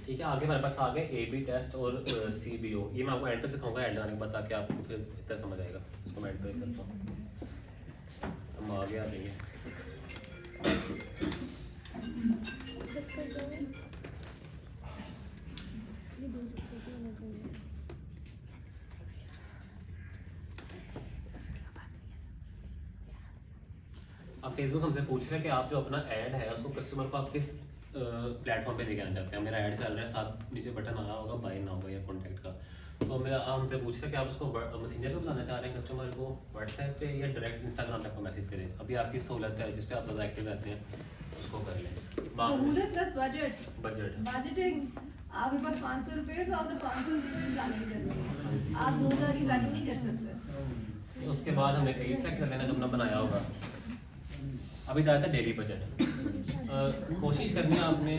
ठीक है, आगे हमारे पास आ गए A/B टेस्ट और CBO। ये मैं आपको एंड पे सिखाऊंगा, एंड आने के बाद ताकि आपको फिर इतना समझ आएगा। इसको मैं एंड पे करता हूँ, हम आगे आ जाएंगे। अब फेसबुक हमसे पूछ रहा है कि आप जो अपना ऐड है उसको कस्टमर को आप किस प्लेटफॉर्म पे लेके आना चाहते हैं। मेरा ऐड चल रहा है, साथ नीचे बटन आया होगा बाय नाउ का या कॉन्टैक्ट का, तो मैं हमसे पूछ रहा है कि आप उसको मैसेंजर पे बुलाना चाह रहे हैं कस्टमर को, व्हाट्सएप पे, या डायरेक्ट इंस्टाग्राम पे आपको मैसेज करें। अभी आपकी सहूलत है जिस पे आप ज़्यादा एक्टिव रहते हैं उसको कर लें। सहूलत प्लस बजट बजटिंग, आपके पास 500 रुपये तो आपने 500 रुपये की प्लानिंग करनी है, आप 2000 की प्लानिंग नहीं कर सकते। उसके बाद हमें पेज सेट कर देना जो अपना बनाया होगा। अभी था डेली बजट, कोशिश करनी है आपने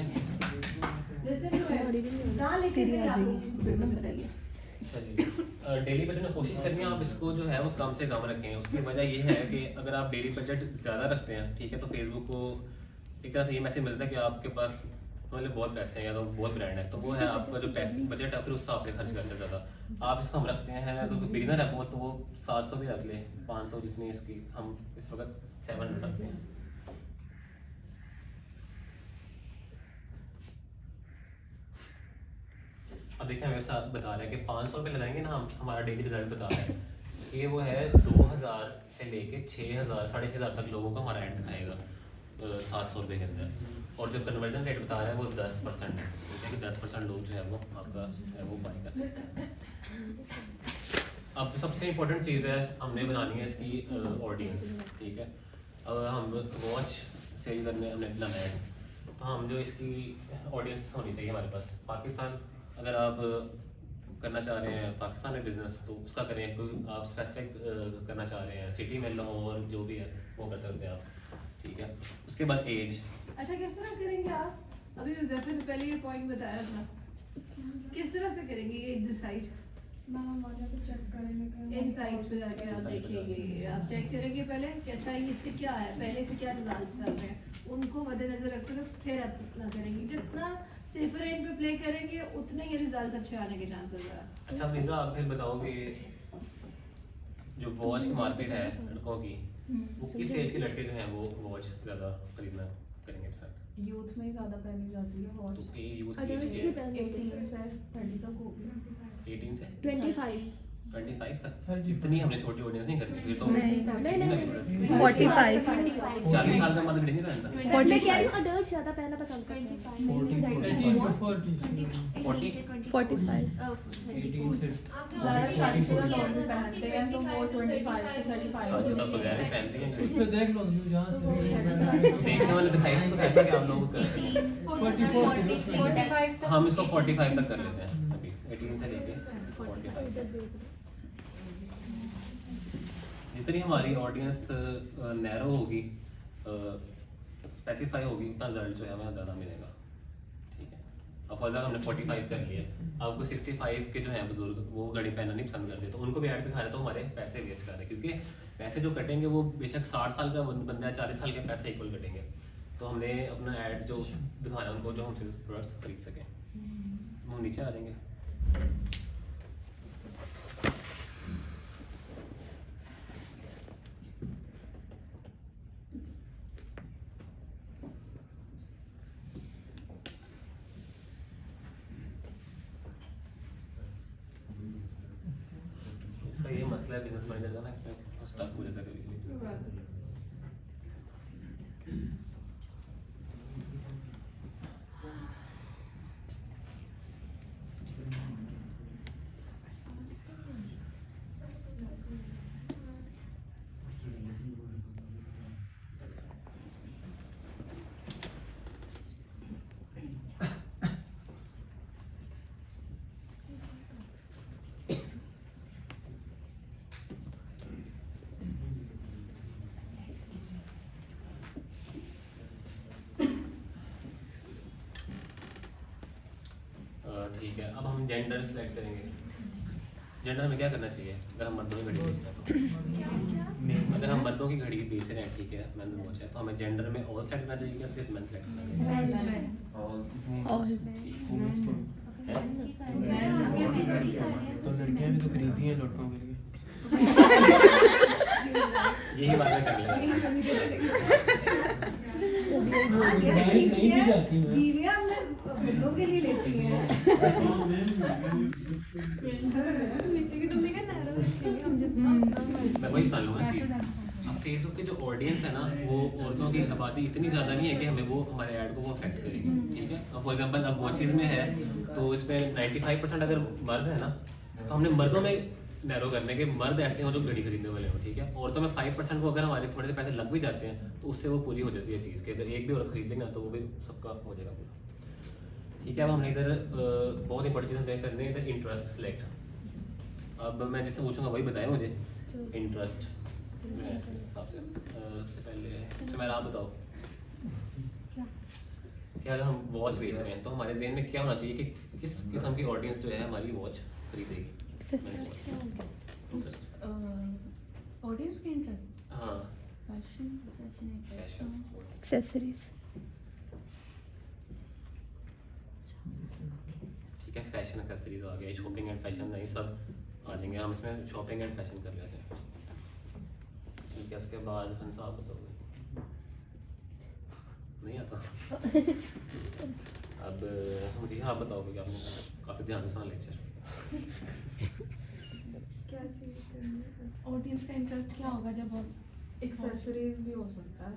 लिसन टू इट, कहाँ लेके जाइए आप लोग सही है। डेली बजट में कोशिश करनी है आप इसको जो है वो कम से कम रखें। उसकी वजह ये है कि अगर आप डेली बजट ज़्यादा रखते हैं, ठीक है, तो फेसबुक को एक तरह से ये मैसेज मिलता है कि आपके पास मतलब बहुत पैसे हैं या तो बहुत ब्रांड है, तो वो है आपका जो पैसे बजट है फिर उस हिसाब से खर्च करते हैं ज़्यादा। आप इसको हम रखते हैं, अगर कोई बिगिनर है तो वो 700 भी रख ले, 500 जितनी इसकी, हम इस वक्त 700 रखते हैं। अब देखिए मेरे साथ बता रहे हैं कि 500 रुपये लगाएंगे ना, हम हमारा डेली रिजल्ट बता रहे हैं कि वो है 2000 से लेके 6000 6500 तक लोगों का हमारा ऐड दिखाएगा 700 रुपये के अंदर। और जो कन्वर्जन रेट बता रहा है वो 10% है, ठीक है कि 10% लोग जो है वो आपका है वो बाई कर सकते हैं। अब जो सबसे इम्पोर्टेंट चीज़ है हमने बनानी है इसकी ऑडियंस, ठीक है। अब हम वॉच सेल करने हमने बनाना है, तो हम जो इसकी ऑडियंस होनी चाहिए हमारे पास। पाकिस्तान अगर आप करना चाह रहे हैं पाकिस्तान में बिजनेस तो उसका करें, कोई आप स्पेसिफिक करना चाह रहे हैं सिटी में लाहौर जो भी है वो कर सकते हैं आप, ठीक है। उसके बाद एज। अच्छा किस तरह करेंगे आप? अभी ज़फर ने पहले ये पॉइंट बताया था, किस तरह से करेंगे ये डिसाइड? मैम वाला को चेक करेंगे, इनसाइट्स पे जाके आप देखेंगे, आप चेक करेंगे पहले कि अच्छा ये इससे क्या है, पहले से क्या रिजल्ट्स चल रहे हैं, उनको मद्देनजर रखते हुए फिर अपना करेंगे। जितना सेफर एंड पे प्ले करेंगे उतने ही रिजल्ट्स अच्छे आने के चांसेस है। अच्छा वीज़ा आप फिर बताओगे जो वॉच की मार्केट है लड़कों की, वो किस एज के लड़के जो हैं वो वॉच ज़्यादा खरीदना करेंगे पसंद? यूथ में ही ज्यादा पहनी जाती है वॉच। तो एज यूथ की एज के 18 से 30 तक होगी। 18 से 25 25 तक। इतनी हमने छोटी ऑडियंस नहीं करनी, फिर तो नहीं 45 40 साल का मर्द नहीं पहनता। मैं कह रही हूँ अडल्ट ज्यादा पहनना पसंद करते हैं। 18 to 40 45 18 से ज्यादा शादीशुदा लोग भी पहनते हैं तो वो 25 से 35 शादी तो बगैर ही पहनते उस हैं। पे देख लो जो जहाँ से देखने वाले दिखाई से तो कहते हैं कि आप लोग करते हैं। 45 तक। हम इसको 45 तक कर लेते हैं अभी, 18 से लेके 45 तक। जितनी हमारी ऑडियंस नैरो होगी, स्पेसिफाई होगी, उतना रिजल्ट जो है हमें ज़्यादा मिलेगा, ठीक है। अब फॉर एग्जाम्पल हमने 45 कर लिए, आपको 65 के जो हैं बुजुर्ग वो घड़ी पहनना नहीं पसंद करते, तो उनको भी ऐड दिखा रहे तो हमारे पैसे वेस्ट कर रहे हैं, क्योंकि पैसे जो कटेंगे वो बेशक 60 साल का बंदा है 40 साल के पैसे इक्वल कटेंगे। तो हमने अपना ऐड जो दिखाना उनको जो हम प्रोडक्ट्स खरीद सकें। हम नीचे आ जाएंगे। इसका ये मसला है बिजनेस मैनेजर का ना, इसमें स्टक हो जाता है कभी-कभी। ठीक है, अब हम जेंडर सेलेक्ट करेंगे। जेंडर में क्या करना चाहिए अगर हम मर्दों की घड़ी बेच रहे हैं तो? अगर हम मर्दों की घड़ी बेच रहे हैं, ठीक है, मेंस वॉच है, तो हमें जेंडर में ऑल सेलेक्ट करना चाहिए या सिर्फ मेंस सेलेक्ट करना चाहिए? तो लड़कियां भी तो खरीदी हैं लड़कों के लिए। यही बात मैं कर नहीं भी जाती मैं। बीवियां हमने बिल्लों के लिए लेती हैं। मैं वही बता लूँ ना चीज़। अब फेसबुक की जो ऑडियंस है ना वो औरतों की आबादी इतनी ज़्यादा नहीं है कि हमें वो हमारे ऐड को वो अफेक्ट करेगी, ठीक है। अब फॉर एग्जांपल अब वॉचेज़ में है तो इसमें 95% अगर मर्द है ना, तो हमने मर्दों में नैरो करने के मर्द ऐसे हो जो घड़ी खरीदने वाले हो, ठीक है। औरतों में 5% को अगर हमारे थोड़े से पैसे लग भी जाते हैं तो उससे वो पूरी हो जाती है चीज़ कि अगर एक भी औरत खरीद लेंगे तो वो भी सबका हो जाएगा पूरा, ठीक है। अब हमने इधर बहुत इंपॉर्टेंट चीज़ करनी है, इधर इंटरेस्ट सेलेक्ट। अब मैं जिससे पूछूंगा वही बताएं मुझे इंटरेस्ट हिसाब से। सबसे पहले इससे मेरा आप बताओ कि अगर हम वॉच बेच रहे हैं तो हमारे जहन में क्या होना चाहिए कि किस किस्म की ऑडियंस जो है हमारी वॉच खरीदेगी। ऑडियंस के इंटरेस्ट, हाँ फैशन, फैशन, एक्सेसरीज। ठीक है, फैशन एक्सेसरीज आ गया, शॉपिंग एंड फैशन नहीं सब आ जाएंगे। हम इसमें शॉपिंग एंड फैशन कर लेते हैं। ठीक है, उसके बाद हंसा आप बताओगे? नहीं आता? अब मुझे आप बताओगे कि आपने काफ़ी ध्यान से सुना लेक्चर। ऑडियंस का इंटरेस्ट क्या होगा जब आप एक्सेसरीज भी हो सकता है।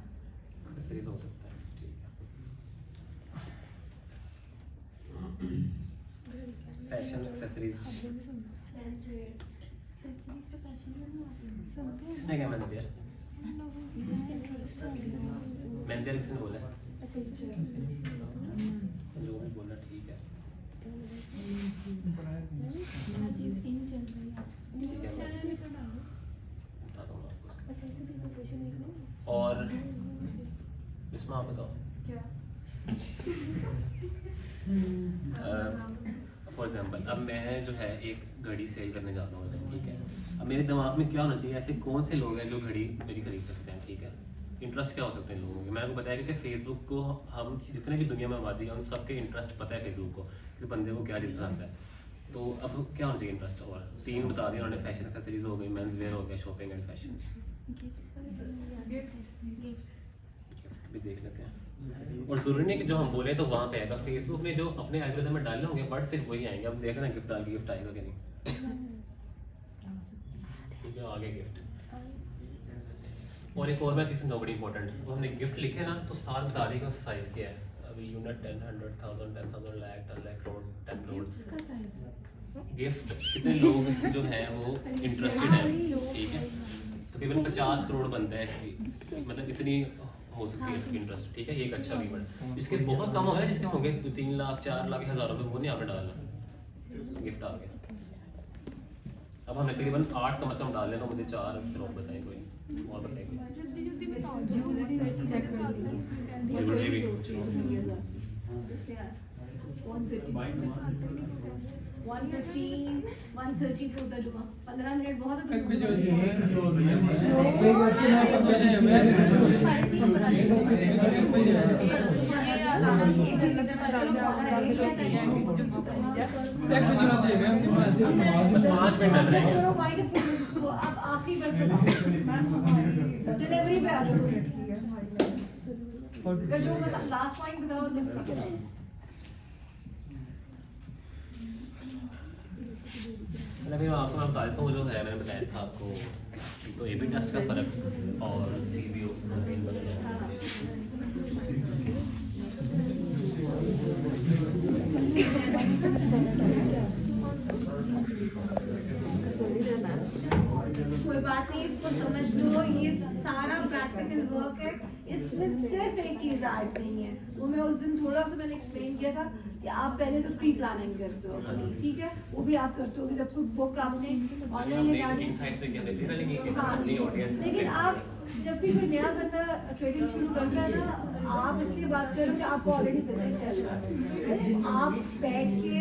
एक्सेसरीज हो सकता है, ठीक है। फैशन एक्सेसरीज किसने क्या मैनेजर मैनेजर किसने बोला है? जो भी बोला ठीक है। बता दूंगा आपको उसका। और इसमें आप बताओ फॉर एग्जाम्पल, अब मैं जो है एक घड़ी सेल करने जाता हूँ, ठीक है। अब मेरे दिमाग में क्या होना चाहिए, ऐसे कौन से लोग हैं जो घड़ी मेरी खरीद सकते हैं, ठीक है। इंटरेस्ट क्या हो सकते हैं लोगों के, मैंने आपको बताया कि फेसबुक को हम जितने भी दुनिया में आबादी है उन सबके इंटरेस्ट पता है फेसबुक को, इस बंदे को क्या चीज़ पसंद है। तो अब क्या होना चाहिए इंटरेस्ट, और 3 बता दिया उन्होंने, फैशन एक्सेसरीज हो गई, मेंस वेयर हो गया, शॉपिंग एंड फैशन। भी देख लेते हैं, और जरूरी नहीं कि जो हम बोले तो वहाँ पे आएगा। फेसबुक ने जो अपने एल्गोरिथम में डाले होंगे बट सिर्फ वही आएंगे। अब देख रहे हैं गिफ्ट डाल के गिफ्ट आएगा कि नहीं। ठीक है, आगे गिफ्ट। और एक और मैं चीज़ समझाऊँ बड़ी इंपॉर्टेंट, वो हमने गिफ्ट लिखे ना तो साथ बता देगा साइज क्या है। अभी यूनिट 10, 100, 1000, 10,000, लाख, 10 लाख, करोड़, 10 करोड़। गिफ्ट कितने लोग जो हैं वो इंटरेस्टेड हैं, ठीक है। तकरीबन 50 करोड़ बनता है इसकी, मतलब इतनी हो सकती है इसकी इंटरेस्ट, ठीक है। ये एक अच्छा कीमत। इसके बहुत कम हो गया, जिसके होंगे 3 लाख, 4 लाख, हज़ारों में, वो नहीं आपने डालना, गिफ्ट आ गया। अब हमने तकरीबन 8 कम से कम डाल लेना, मुझे 4 करोड़ बताएं कोई और बताएंगे। ज्वेलरी भी 115, 130 को उधर जुमा 15 मिनट बहुत है। बस 5 मिनट लग रहे हैं। अब आखिरी बस डिलीवरी पे आ जाओ। जो बस लास्ट पॉइंट बताओ। मैं आपको मैं बता देता हूँ जो है, मैंने बताया था आपको, तो ए बी टेस्ट का फर्क और CBO कोई बात नहीं, इसको समझ लो, ये सारा प्रैक्टिकल वर्क है, इसमें सिर्फ एक चीज ऐड नहीं है। वो मैं उस दिन थोड़ा सा मैंने एक्सप्लेन किया था कि आप पहले तो प्री प्लानिंग करते हो अपनी, ठीक है, वो भी आप करते हो कि जब कोई बुक आपने ऑनलाइन ले जानी, हाँ, लेकिन आप जब भी कोई नया बंदा ट्रेडिंग शुरू करता है ना, आप इसलिए बात करो कि आपको ऑलरेडी बिजनेस चल रहा है, आप बैठ के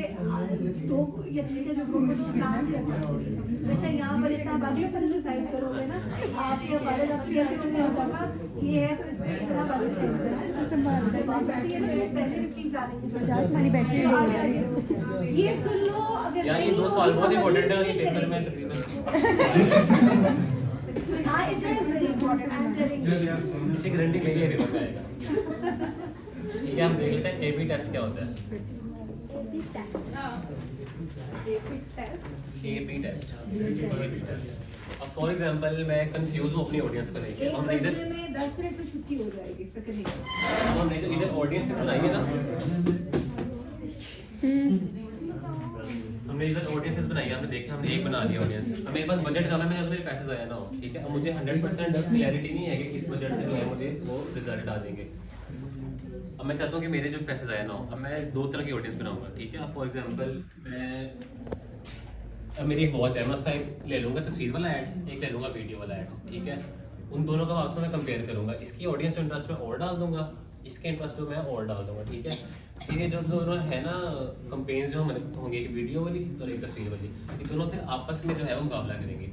2 या 3 के जो ग्रुप में तो प्लान करना चाहिए। अच्छा, यहाँ पर इतना बजट पर डिसाइड करोगे ना, आपके बजट आपसे ये है तो इसमें इतना बजट सेट करना है, पहले भी प्री प्लानिंग ये सुन लो। अगर यार ये 2 सवाल बहुत इंपॉर्टेंट है, ये पेपर में तकरीबन इसी गारंटी मेरी है पेपर में आएगा। ठीक है, हम देख लेते हैं AB टेस्ट क्या होता है। AB test. अब फॉर एग्जांपल मैं कंफ्यूज हूँ अपनी ऑडियंस को लेके, हमने इधर 10 मिनट में छुट्टी हो जाएगी, हमने जो इधर ऑडियंस बनाई है ना, हमने इधर ऑडियंसेस बनाई है, हमने देखा, हमने एक बना लिया ऑडियंस। अब मेरे पास बजट कम है, मैं मेरे पैसे ज़ाया ना हो, ठीक है। अब मुझे 100% क्लैरिटी नहीं है कि इस बजट से जो है मुझे वो रिजल्ट आ जाएंगे। अब मैं चाहता हूँ कि मेरे जो पैसे ज़ाया ना हो। अब मैं 2 तरह की ऑडियंस बनाऊंगा, ठीक है। फॉर एग्जांपल अब मेरी एक वॉच है, मैं उसका एक ले लूँगा तस्वीर वाला ऐड, एक ले लूँगा वीडियो वाला ऐड, ठीक है। उन दोनों का आपस में मैं कंपेयर करूँगा, इसकी ऑडियंस जो इंटरेस्ट में और डाल दूंगा इसके इंटरेस्ट में मैं और डाल दूंगा, ठीक है। फिर ये जो दोनों है ना कंपेन्स जो हमारे होंगे, एक वीडियो वाली और एक तस्वीर वाली, ये दोनों फिर आपस में जो है वो मुकाबला करेंगे।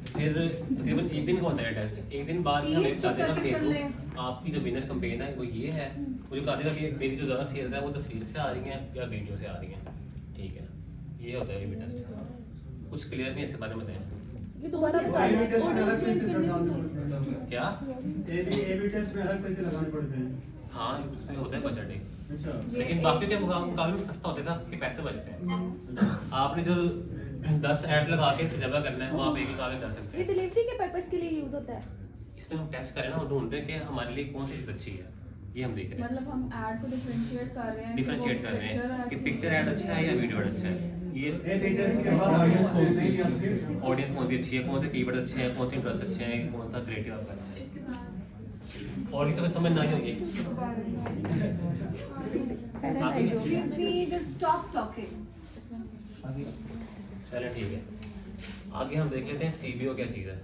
फिर तकरीबन एक दिन का होता है टेस्ट, एक दिन बाद हमें बता देगा फेसबुक आपकी जो विनर कंपेन है वो ये है, मुझे बता देगा कि मेरी जो ज़्यादा सेल्स है वो तस्वीर से आ रही हैं या वीडियो से आ रही हैं, ठीक है। ये होता है ये भी टेस्ट। कुछ क्लियर नहीं है इसके बारे में बताएं ये दोबारा एबी टेस्ट में अलग पैसे लगाने पड़ते हैं क्या। एबी टेस्ट में अलग पैसे लगाने पड़ते हैं। हाँ उसमें होता है बजट एक, अच्छा लेकिन बाकी के मुकाबले में सस्ता होता है, साहब के पैसे बचते हैं। आपने जो 10 एड्स लगा के जगह करना है वो आप एक लगा के कर सकते ये हैं। डिलीवरी के पर्पस के लिए यूज होता है। इसमें हम टेस्ट करें ना, वो ढूंढ रहे हैं कि हमारे लिए कौन सी चीज़ अच्छी है, ये हम देख रहे हैं, मतलब हम ऐड को डिफरेंशिएट कर रहे हैं, डिफरेंशिएट कर रहे हैं कि पिक्चर ऐड अच्छा है या वीडियो ऐड अच्छा है। ये एबी टेस्ट के बाद ऑडियंस कौन सी अच्छी है? ऑडियंस कौन सी अच्छी है, कौन से कीवर्ड अच्छे हैं, कौन से इंटरेस्ट अच्छे हैं, कौन सा क्रिएटिव आपका अच्छा है, और ये तो समझ ना ही होगी। Please be just stop talking. चलो ठीक है, आगे हम देख लेते हैं सीबीओ क्या चीज़ है।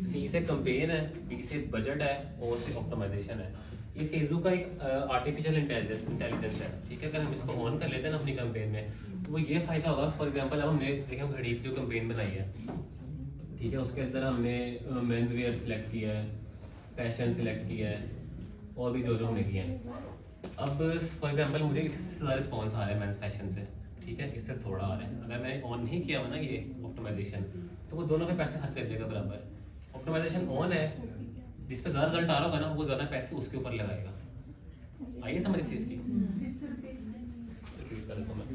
सी से कंपेन है, बी से बजट है, ओ से ऑप्टिमाइजेशन है। ये फेसबुक का एक आर्टिफिशियल इंटेलिजेंस है, ठीक है। अगर हम इसको ऑन कर लेते हैं ना अपनी कंपेन में, तो वो ये फायदा होगा। फॉर एग्जांपल अब हमने देखा घड़ी की जो कंपेन बनाई है, ठीक है, उसके अंदर हमने मेंस वेयर सिलेक्ट किया है, फैशन सिलेक्ट किया है, और भी जो जो हमने किए हैं। अब फॉर एग्जांपल मुझे इससे ज़्यादा रिस्पॉन्स आ रहा है मेंस फैशन से, ठीक है, इससे थोड़ा आ रहा है। अगर मैं ऑन नहीं किया हुआ ना ये ऑप्टिमाइजेशन, तो वो दोनों पे पैसे खर्च कर जाएगा बराबर। ऑप्टिमाइजेशन ऑन है, जिस पे ज़्यादा रिजल्ट आ रहा होगा ना वो ज़्यादा पैसे उसके ऊपर लगाएगा। आइए समझ इस चीज़ की, रिपीट कर देता हूं मैं।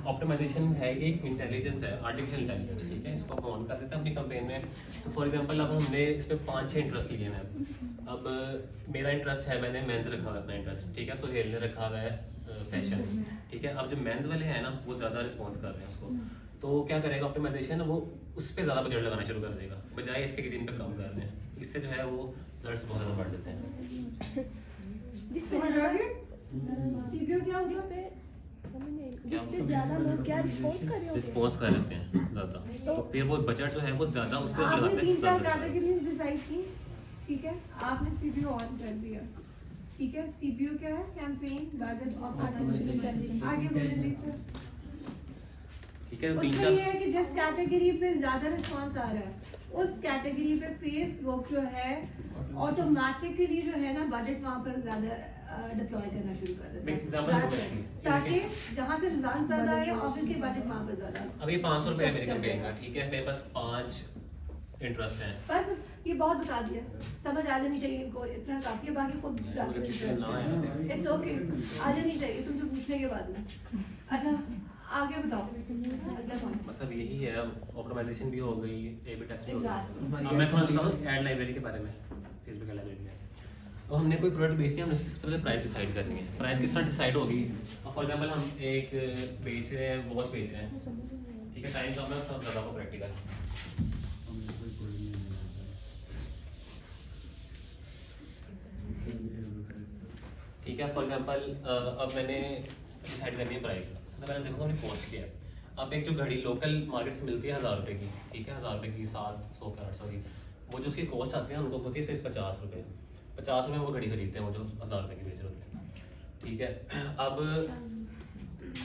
ऑप्टिमाइजेशन है कि एक इंटेलिजेंस है, आर्टिफिशियल इंटेलिजेंस, ठीक है। इसको हम ऑन कर देते हैं अपनी कंपेन में। तो फॉर एग्जांपल अब हमने इस पर 5-6 इंटरेस्ट लिए हैं। अब मेरा इंटरेस्ट है, मैंने मेंस रखा हुआ है अपना इंटरेस्ट, ठीक है। सोहेल ने रखा हुआ है फैशन, ठीक है। अब जो मेंस वाले हैं ना वो ज़्यादा रिस्पॉन्स कर रहे हैं उसको, तो क्या करेगा ऑप्टिमाइजेशन, वो उस पर ज़्यादा बजट लगाना शुरू कर देगा, बजाय इसके कि जिन पर कम कर रहे हैं। इससे जो है वो रिजल्ट्स बहुत ज़्यादा बढ़ जाते हैं। सीबीओ क्या होगा? जिस पे ज्यादा लोग क्या रिस्पॉन्स कर रहे होंगे। रिस्पॉन्स कर लेते हैं ज़्यादा, तो फिर वो बजट जो है वो ज़्यादा उस पर आपने लगाते हैं। 3-4 कैटेगरीज डिसाइड की, ठीक है, आपने सीपीयू ऑन कर दिया, ठीक है। सीपीयू क्या है? Campaign, budget, optimization. आगे बोलिए जी सर। ठीक है, तो उसमें 3-4 ये है कि जिस कैटेगरी पे ज्यादा रिस्पांस आ रहा है उस कैटेगरी पे फेसबुक जो है ऑटोमेटिकली जो है ना बजट वहां पर ज्यादा डिप्लॉय करना शुरू कर देता मैं है। एग्जांपल That's दूंगा it. इसकी। ताकि जहां से रिजल्ट ज्यादा आए ऑब्वियसली बजट वहां पर ज्यादा। अब ये 500 रुपये मेरे कंपेन का, ठीक है। मेरे पास 5 इंटरेस्ट हैं। बस ये बहुत बता दिया, समझ आ जानी चाहिए इनको, इतना काफी है, बाकी खुद इट्स ओके, आ जानी चाहिए तुमसे पूछने के बाद में। अच्छा आगे बताओ अगला पॉइंट। मतलब यही है, ऑप्टिमाइजेशन भी हो गई, ए बी टेस्ट भी हो Exactly. गई। अब मैं थोड़ा बताऊँ ऐड लाइब्रेरी के बारे में, फेसबुक ऐड लाइब्रेरी में। तो हमने कोई प्रोडक्ट बेचनी है, हमने उसकी सबसे पहले प्राइस डिसाइड करनी है। प्राइस किस तरह डिसाइड होगी? फॉर एग्जांपल हम एक बेच रहे हैं, वॉच बेच रहे हैं, ठीक है। टाइम कम है, सब ज़्यादा को प्रैक्टिकल, ठीक है। फॉर एग्जांपल अब मैंने डिसाइड करनी है प्राइस। सबसे पहले देखो हमने कॉस्ट किया है। अब एक जो घड़ी लोकल मार्केट से मिलती है 1000 रुपये की, ठीक है, 1000 रुपये की, 700 की, 800 की, वो जो उसकी कॉस्ट आती है उनको होती है सिर्फ 50 रुपये। 50 रुपये वो घड़ी खरीदते हैं वो जो 1000 रुपये की बेच रहे होते हैं, ठीक है। अब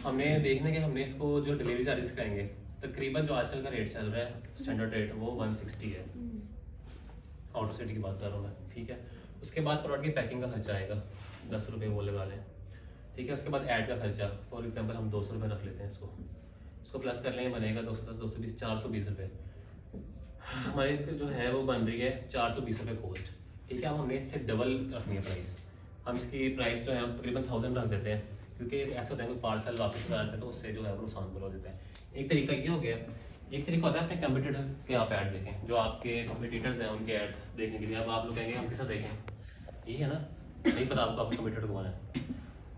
हमने देखना है कि हमने इसको जो डिलीवरी चार्जेस करेंगे, तकरीबन जो आजकल का रेट चल रहा है स्टैंडर्ड रेट, वो 160 है। आउट ऑफ सिटी की बात कर रहा हूँ मैं, ठीक है। उसके बाद प्रोडक्ट की पैकिंग का खर्चा आएगा 10 रुपये, वो लगा लें, ठीक है। उसके बाद ऐड का खर्चा, फॉर एग्जांपल हम 200 रुपये रख लेते हैं इसको प्लस कर लेंगे, बनेगा 210, 220, 420 रुपये। हमारे जो है वो बन रही है 420 रुपये कॉस्ट, ठीक है। अब हमने इससे डबल रखनी है प्राइस। हम इसकी प्राइस जो है तकरीबन 1000 रख देते हैं, क्योंकि ऐसा होता है कोई पार्सल वापस आ जाता है तो उससे जो है वो नुकसान हो देता है। एक तरीका ये हो गया। एक तरीका होता है अपने कंपटीटर के आप ऐड देखें, जो आपके कंपटीटर्स हैं उनके एड्स देखने के लिए। अब आप लोग कहेंगे हम किसा देखें, यही है ना, नहीं पता आपको आपके कंपटीटर कौन है,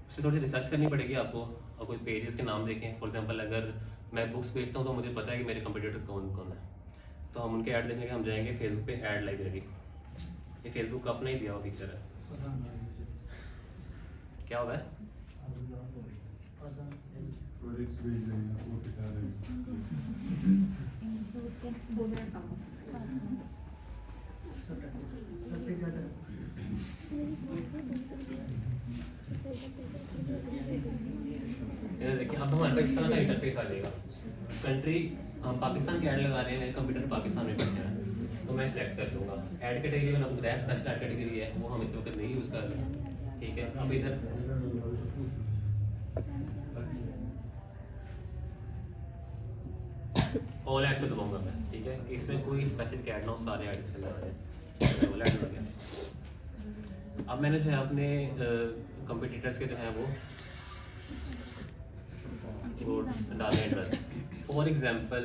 उसमें थोड़ी सी रिसर्च करनी पड़ेगी आपको। और कोई पेजेस के नाम देखें, फॉर एग्जांपल अगर मैं बुक्स बेचता हूँ तो मुझे पता है कि मेरे कंपटीटर कौन कौन है, तो हम उनके ऐड देखने के हम जाएंगे फेसबुक पे ऐड लाइब्रेरी। ये फेसबुक का अपना ही दिया हुआ फीचर है। क्या होगा है? प्रोजेक्ट्स भेज रहे हैं, वो बता रहे हैं। 2 मिनट कम। इधर देखिए, अब हमारे पास इस तरह का इंटरफेस आ जाएगा। कंट्री हम पाकिस्तान के ऐड लगा रहे हैं, मेरे कंप्यूटर पाकिस्तान में बैठे हैं, तो मैं सेलेक्ट कर लूँगा। ऐड कैटेगरी में अब ग्रैस स्पेशल ऐड कैटेगरी है, वो हम इस वक्त नहीं यूज़ कर रहे हैं, ठीक है। अब इधर ऑल ऐड्स पे दबाऊंगा मैं, ठीक है। इसमें कोई स्पेसिफिक ऐड ना हो, सारे ऐड इसके अंदर आ जाए। ऑल ऐड हो गया। अब मैंने जो है अपने कंपटीटर्स के जो है वो डाले इंटरेस्ट। फॉर एग्जांपल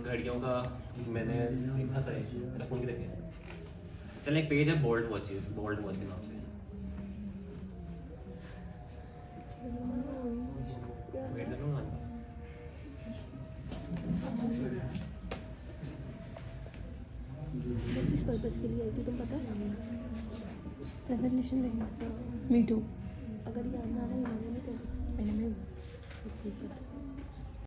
घड़ियों का मैंने लिखा था, मेरा फोन की देखिए। चलिए एक पेज है बोल्ड वॉचेस, बोल्ड वॉच के नाम से। वेट कर लो ना। किस पर्पस के लिए आई थी तुम पता है? प्रेजेंटेशन देना। Me too. अगर याद ना आए मैंने नहीं कर मैंने